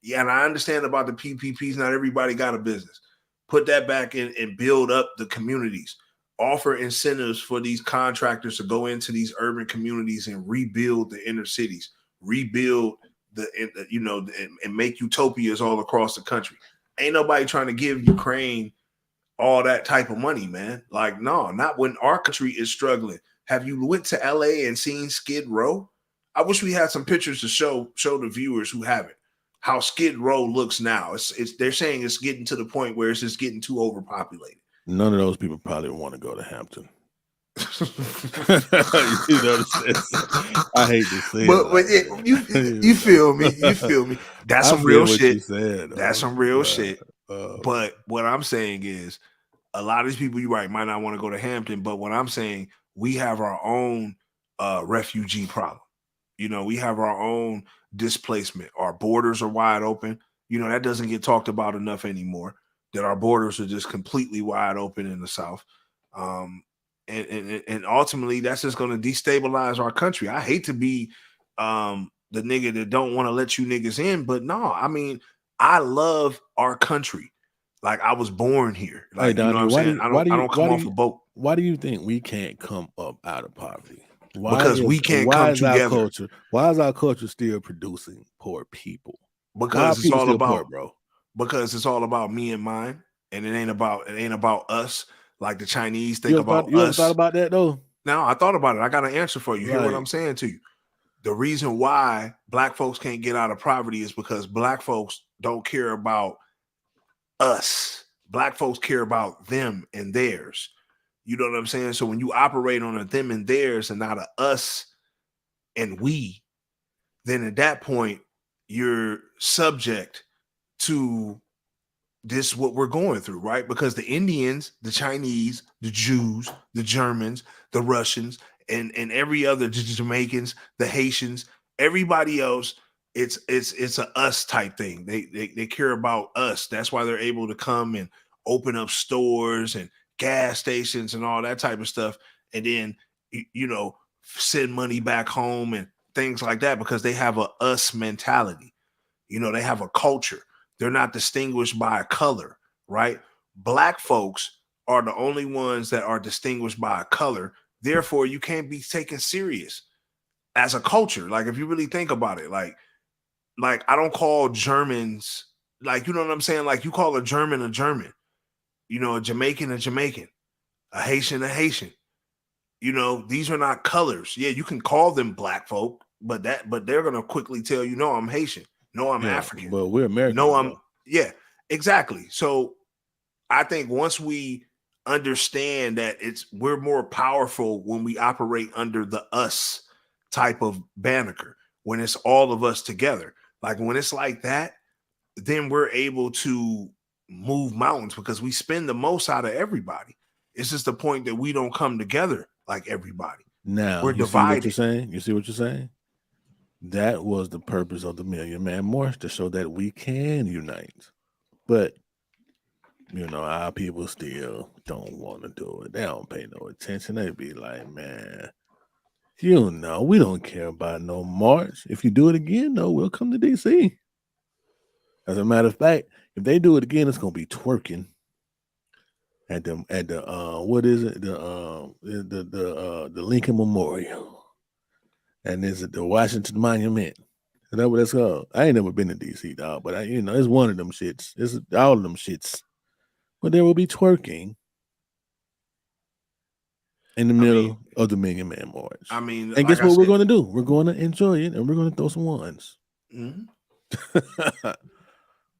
Yeah, and I understand about the PPPs. Not everybody got a business. Put that back in and build up the communities. Offer incentives for these contractors to go into these urban communities and rebuild the inner cities, rebuild and make utopias all across the country. Ain't nobody trying to give Ukraine all that type of money, man. Like, no, not when our country is struggling. Have you went to LA and seen Skid Row? I wish we had some pictures to show the viewers who haven't how Skid Row looks now. It's they're saying it's getting to the point where it's just getting too overpopulated. None of those people probably want to go to Hampton. You know, I hate to say it. You feel me? You feel me? That's some real shit. That's some real shit. But what I'm saying is, a lot of these people, you're right, might not want to go to Hampton. But what I'm saying, we have our own refugee problem. You know, we have our own displacement. Our borders are wide open. You know, that doesn't get talked about enough anymore. That our borders are just completely wide open in the South. And ultimately, that's just going to destabilize our country. I hate to be the nigga that don't want to let you niggas in, but no, I mean, I love our country. Like, I was born here. Like, hey, Donnie, you know what I'm saying? I don't come off a boat. Why do you think we can't come up out of poverty? Because we can't come together. Why is our culture still producing poor people? Because it's all about, poor, bro. Because it's all about me and mine, and it ain't about us. Like the Chinese think about us. You ever thought about that though? No, I thought about it. I got an answer for you. Hear what I'm saying to you? The reason why black folks can't get out of poverty is because black folks don't care about us. Black folks care about them and theirs. You know what I'm saying? So when you operate on a them and theirs and not a us and we, then at that point, you're subject to this, what we're going through, right? Because the Indians, the Chinese, the Jews, the Germans, the Russians, and every other, Jamaicans, the Haitians, everybody else, it's a us type thing. They care about us. That's why they're able to come and open up stores and gas stations and all that type of stuff, and then you know, send money back home and things like that, because they have a us mentality. You know, they have a culture. They're not distinguished by a color, right? Black folks are the only ones that are distinguished by a color. Therefore, you can't be taken serious as a culture. Like, if you really think about it, like I don't call Germans, like, you know what I'm saying? Like, you call a German, you know, a Jamaican, a Haitian, a Haitian. You know, these are not colors. Yeah, you can call them black folk, but they're gonna quickly tell you, no, I'm Haitian. No, I'm African. But we're American. No, yeah, exactly. So I think once we understand that we're more powerful when we operate under the us type of banner, when it's all of us together. Like, when it's like that, then we're able to move mountains, because we spend the most out of everybody. It's just the point that we don't come together like everybody. Now we're divided. You see what you're saying? That was the purpose of the Million Man March, to show that we can unite. But, you know, our people still don't want to do it. They don't pay no attention. They be like, man, you know, we don't care about no march. If you do it again, though, we'll come to DC. As a matter of fact, if they do it again, it's gonna be twerking at the what is it? The Lincoln Memorial. And is it the Washington Monument? Is that what that's called? I ain't never been to DC, dog, but you know, it's one of them shits. It's all of them shits. But there will be twerking in the middle of the Million Man March. I mean, and guess what we're going to do? We're going to enjoy it, and we're going to throw some ones. Mm-hmm.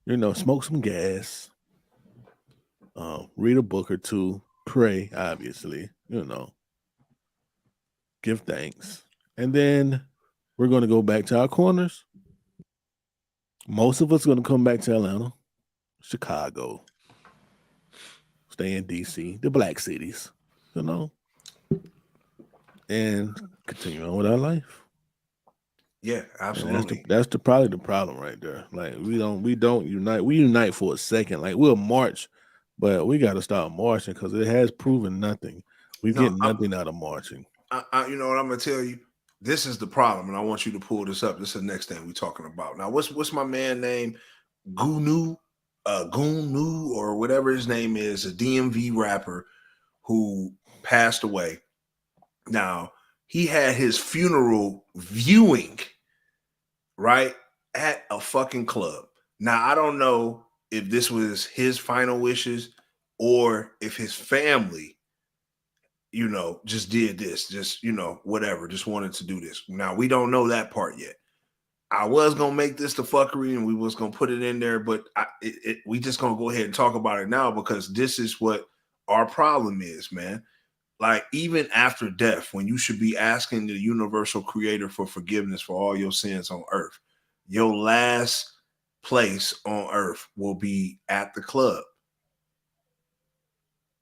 You know, smoke some gas, read a book or two, pray, obviously, you know, give thanks. And then we're going to go back to our corners. Most of us are going to come back to Atlanta, Chicago, stay in DC, the black cities, you know, and continue on with our life. Yeah, absolutely. That's probably the problem right there. Like, we don't unite. We unite for a second. Like, we'll march, but we got to start marching, because it has proven nothing. We get nothing out of marching. You know what I'm gonna tell you? This is the problem, and I want you to pull this up. This is the next thing we're talking about. Now, what's my man name? Gunu, or whatever his name is, a DMV rapper who passed away. Now, he had his funeral viewing, right, at a fucking club. Now, I don't know if this was his final wishes or if his family you know, just did this, just, you know, whatever, just wanted to do this. Now, we don't know that part yet. I was going to make this the fuckery and we was going to put it in there, but we just going to go ahead and talk about it now because this is what our problem is, man. Like, even after death, when you should be asking the universal creator for forgiveness for all your sins on earth, your last place on earth will be at the club.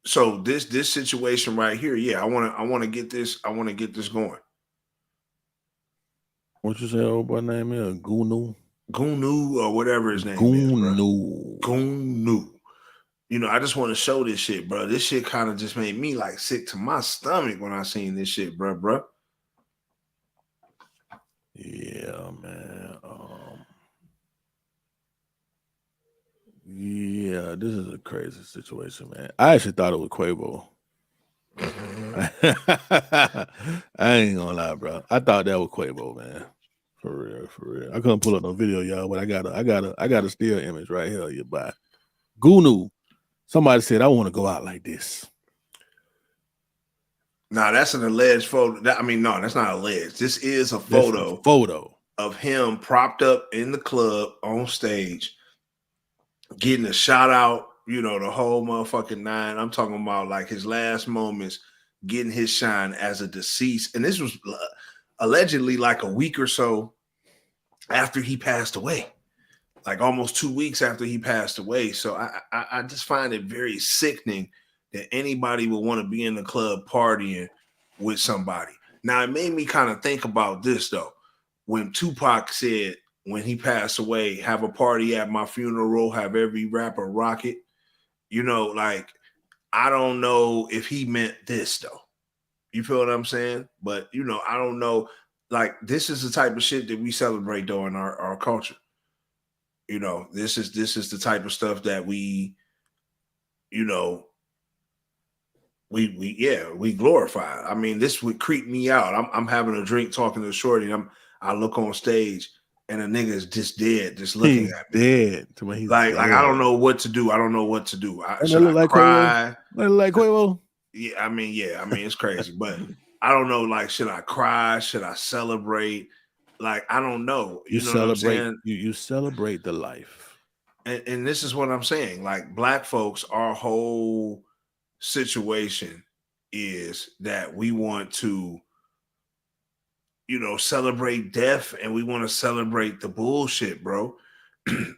So this situation right here, yeah, I want to get this going. What you say, old boy name is Gunu or whatever his name is, bro. Gunu. You know, I just want to show this shit, bro. This shit kind of just made me like sick to my stomach when I seen this shit, bro. Yeah, man. Yeah, this is a crazy situation, man. I actually thought it was Quavo. I ain't gonna lie, bro. I thought that was Quavo, man. For real. I couldn't pull up no video, y'all, but I got a still image right here. You buy Gunu. Somebody said I want to go out like this. Nah, that's an alleged photo. No, that's not alleged. This is a photo of him propped up in the club on stage, getting a shout out, you know, the whole motherfucking nine. I'm talking about like his last moments, getting his shine as a deceased. And this was allegedly like a week or so after he passed away, like almost 2 weeks after he passed away. So I just find it very sickening that anybody would want to be in the club partying with somebody. Now, it made me kind of think about this, though. When Tupac said, when he passed away, have a party at my funeral, have every rapper rock it. You know, like, I don't know if he meant this, though. You feel what I'm saying? But, you know, I don't know. Like, this is the type of shit that we celebrate, though, in our culture. You know, this is the type of stuff that we, you know, we glorify. I mean, this would creep me out. I'm having a drink talking to Shorty. I look on stage and a nigga is just dead, just looking at me. Dead. To when he's like dead. I don't know what to do. I don't know what to do. Should I like cry? Like Quavo? Yeah, I mean, it's crazy, but I don't know. Like, should I cry? Should I celebrate? Like, I don't know. You know celebrate. What I'm saying? You celebrate the life. And this is what I'm saying. Like, black folks, our whole situation is that we want to, you know, celebrate death and we want to celebrate the bullshit, bro.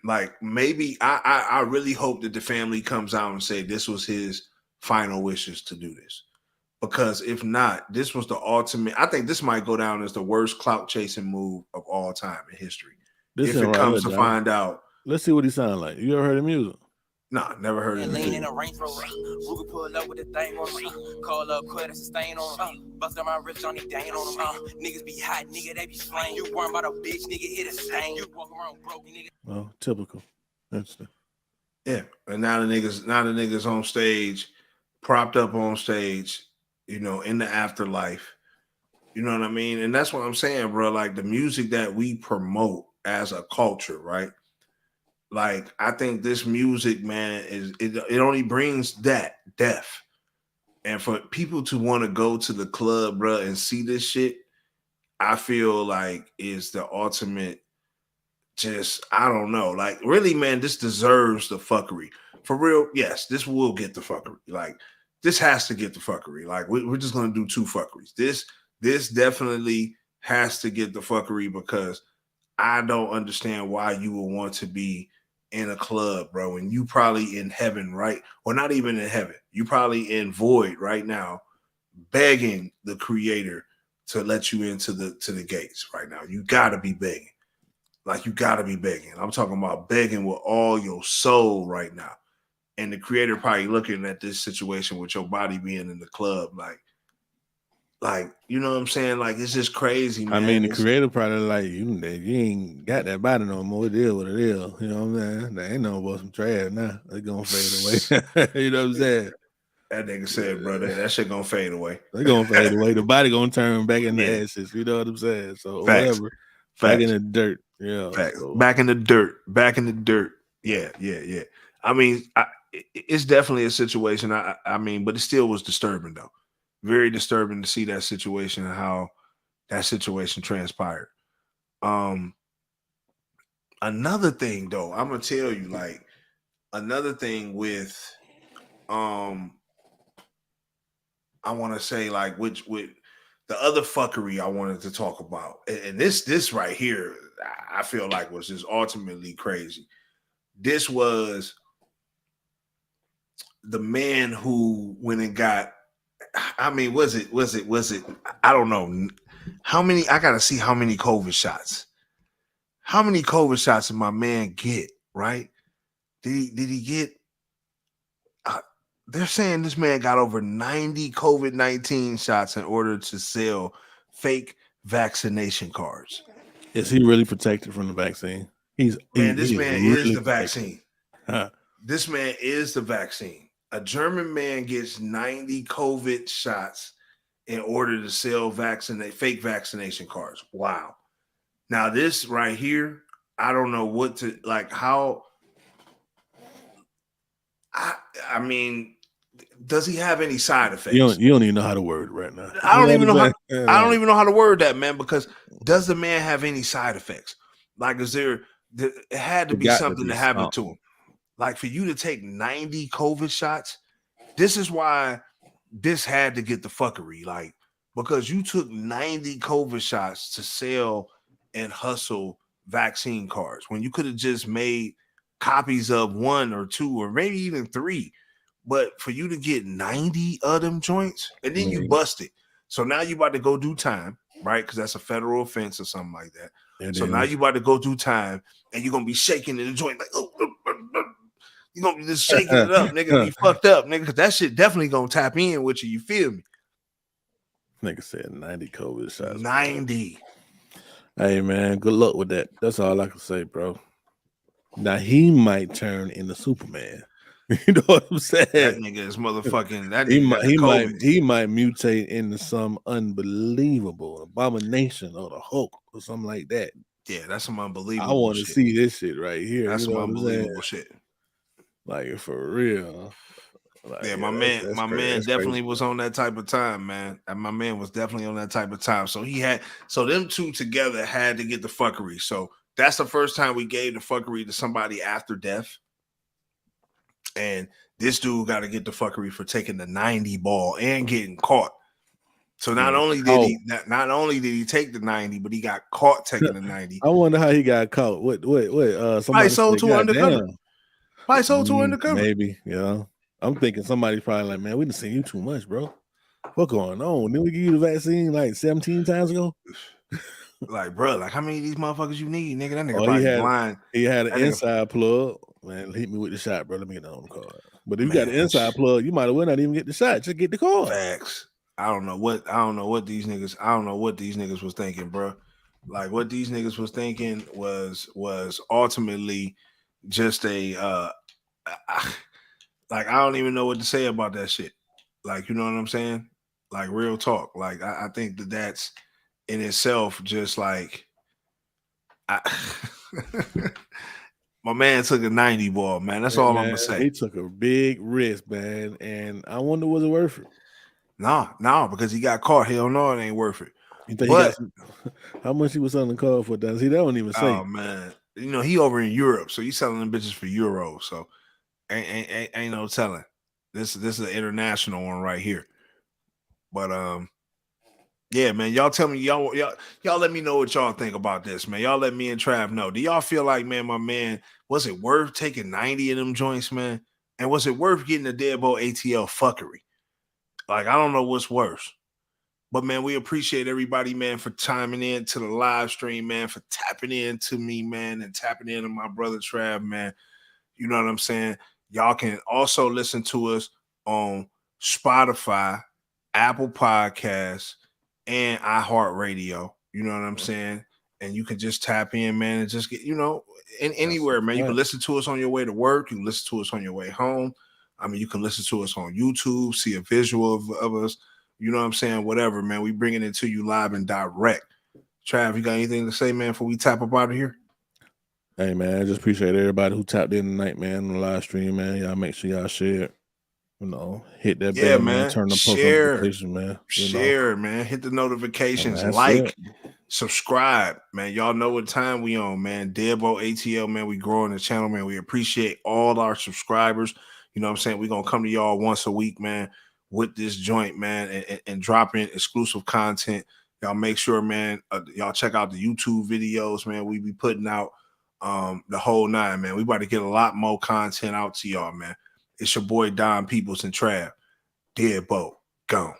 Like, maybe I really hope that the family comes out and say this was his final wishes to do this. Because if not, this was the ultimate. I think this might go down as the worst clout chasing move of all time in history. If it comes to find out. Let's see what he sounds like. You ever heard the music? Nah, never heard of it. Lean in a Range Rover, Ruger pull up with the thing on him. Call up, quit, it's a stain on him. Bust on my wrist, Johnny Dane on him. Niggas be hot, nigga, they be slain. You worry about a bitch, nigga, hit a stain. You walk around broken, nigga. Well, typical. Interesting. Yeah, and now the niggas on stage, propped up on stage, you know, in the afterlife. You know what I mean? And that's what I'm saying, bro. Like, the music that we promote as a culture, right? Like, I think this music, man, it only brings that death. And for people to want to go to the club, bro, and see this shit, I feel like is the ultimate. Just, I don't know. Like, really, man, this deserves the fuckery. For real, yes, this will get the fuckery. Like, this has to get the fuckery. Like, we're just gonna do two fuckeries. This definitely has to get the fuckery because I don't understand why you would want to be in a club, bro, and you probably in heaven, right? Or not even in heaven. You probably in void right now, begging the creator to let you into the gates right now. You gotta be begging. Like, you gotta be begging. I'm talking about begging with all your soul right now. And the creator probably looking at this situation with your body being in the club, like, you know what I'm saying? Like, it's just crazy, man. I mean, the creator probably like, you ain't got that body no more. It is what it is. You know what I'm saying? They ain't no more some trash now. They gonna fade away. You know what I'm saying? That nigga said, brother, that shit gonna fade away. They gonna fade away. The body gonna turn back in the ashes. You know what I'm saying? So whatever. Back in the dirt. Yeah. So. Back in the dirt. Yeah. I mean, it's definitely a situation. I mean, but it still was disturbing though. very disturbing to see that situation and how that situation transpired. Another thing though, I'm gonna tell you, like another thing with I want to say like with the other fuckery I wanted to talk about, and this right here, I feel like was just ultimately crazy. This was the man who went and got. I mean, was it? I don't know how many. I gotta see how many COVID shots. How many COVID shots did my man get? Right? Did he get? They're saying this man got over 90 COVID-19 shots in order to sell fake vaccination cards. Is he really protected from the vaccine? This man is really the vaccine. This man is the vaccine. A German man gets 90 COVID shots in order to sell fake vaccination cards. Wow. Now this right here, I don't know what to like. How? I mean, does he have any side effects? You don't even know how to word it right now. I don't even know how to word that, man, because does the man have any side effects? Like, it had to be something that happened to him. Like, for you to take 90 COVID shots, this is why this had to get the fuckery. Like, because you took 90 COVID shots to sell and hustle vaccine cards when you could have just made copies of 1 or 2 or maybe even 3. But for you to get 90 of them joints and then you bust it. So now you about to go do time, right? Because that's a federal offense or something like that. So now you about to go do time and you're going to be shaking in the joint like, oh, you're going to be just shaking it up, nigga. Be fucked up, nigga. Because that shit definitely going to tap in with you. You feel me? Nigga said 90 COVID shots. 90. Hey, man, good luck with that. That's all I can say, bro. Now, he might turn into Superman. You know what I'm saying? That nigga is motherfucking. That he nigga might mutate into some unbelievable abomination or the Hulk or something like that. Yeah, that's some unbelievable. I want to see this shit right here. That's some unbelievable shit. Like for real. Like, yeah, my man definitely was on that type of time, man. And my man was definitely on that type of time. So them two together had to get the fuckery. So that's the first time we gave the fuckery to somebody after death. And this dude got to get the fuckery for taking the 90 ball and getting caught. So not only did he take the 90, but he got caught taking the 90. I wonder how he got caught. What? Somebody sold to undercover. Probably sold to undercover. Maybe, yeah. I'm thinking somebody's probably like, man, we done seen you too much, bro. What going on? Didn't we give you the vaccine like 17 times ago? Like, bro, like how many of these motherfuckers you need, nigga? That nigga probably blind. He had an inside plug. Man, hit me with the shot, bro. Let me get on the card. But if you got an inside plug, you might as well not even get the shot. Just get the card. Facts. I don't know what these niggas was thinking, bro. Like what these niggas was thinking was ultimately just a like I don't even know what to say about that shit. Like, you know what I'm saying? Like real talk. Like I think that's in itself just like my man took a 90 ball, man. That's all I'm gonna say. He took a big risk, man, and I wonder was it worth it? No, because he got caught. Hell no, it ain't worth it. How much he was selling the car for? That he don't even say. Oh man, you know he over in Europe, so he's selling them bitches for euros. So ain't no telling. This is an international one right here. But yeah, man, y'all tell me y'all let me know what y'all think about this, man. Y'all let me and Trav know. Do y'all feel like, man, my man, was it worth taking 90 of them joints, man? And was it worth getting the DeadBolt ATL fuckery? Like, I don't know what's worse. But, man, we appreciate everybody, man, for chiming in to the live stream, man, for tapping in to me, man, and tapping in to my brother Trav, man. You know what I'm saying? Y'all can also listen to us on Spotify, Apple Podcasts, and iHeartRadio. You know what I'm saying? And you can just tap in, man, and just get, anywhere, man. You can listen to us on your way to work. You can listen to us on your way home. I mean, you can listen to us on YouTube, see a visual of us. You know what I'm saying? Whatever, man. We bringing it to you live and direct. Trav, you got anything to say, man, before we tap up out of here? Hey, man, I just appreciate everybody who tapped in tonight, man, on the live stream, man. Y'all make sure y'all share it. hit that Yeah, bell, man. Turn the post notification, man. Share, man. Hit the notifications, subscribe, man. Y'all know what time we on, man. DeadBolt ATL, man. We growing the channel, man. We appreciate all our subscribers. You know what I'm saying? We're gonna come to y'all once a week, man, with this joint, man, and dropping exclusive content. Y'all make sure, man, y'all check out the YouTube videos, man. We be putting out the whole nine, man. We about to get a lot more content out to y'all, man. It's your boy Don Peoplez and Trav. DeadBolt, gone.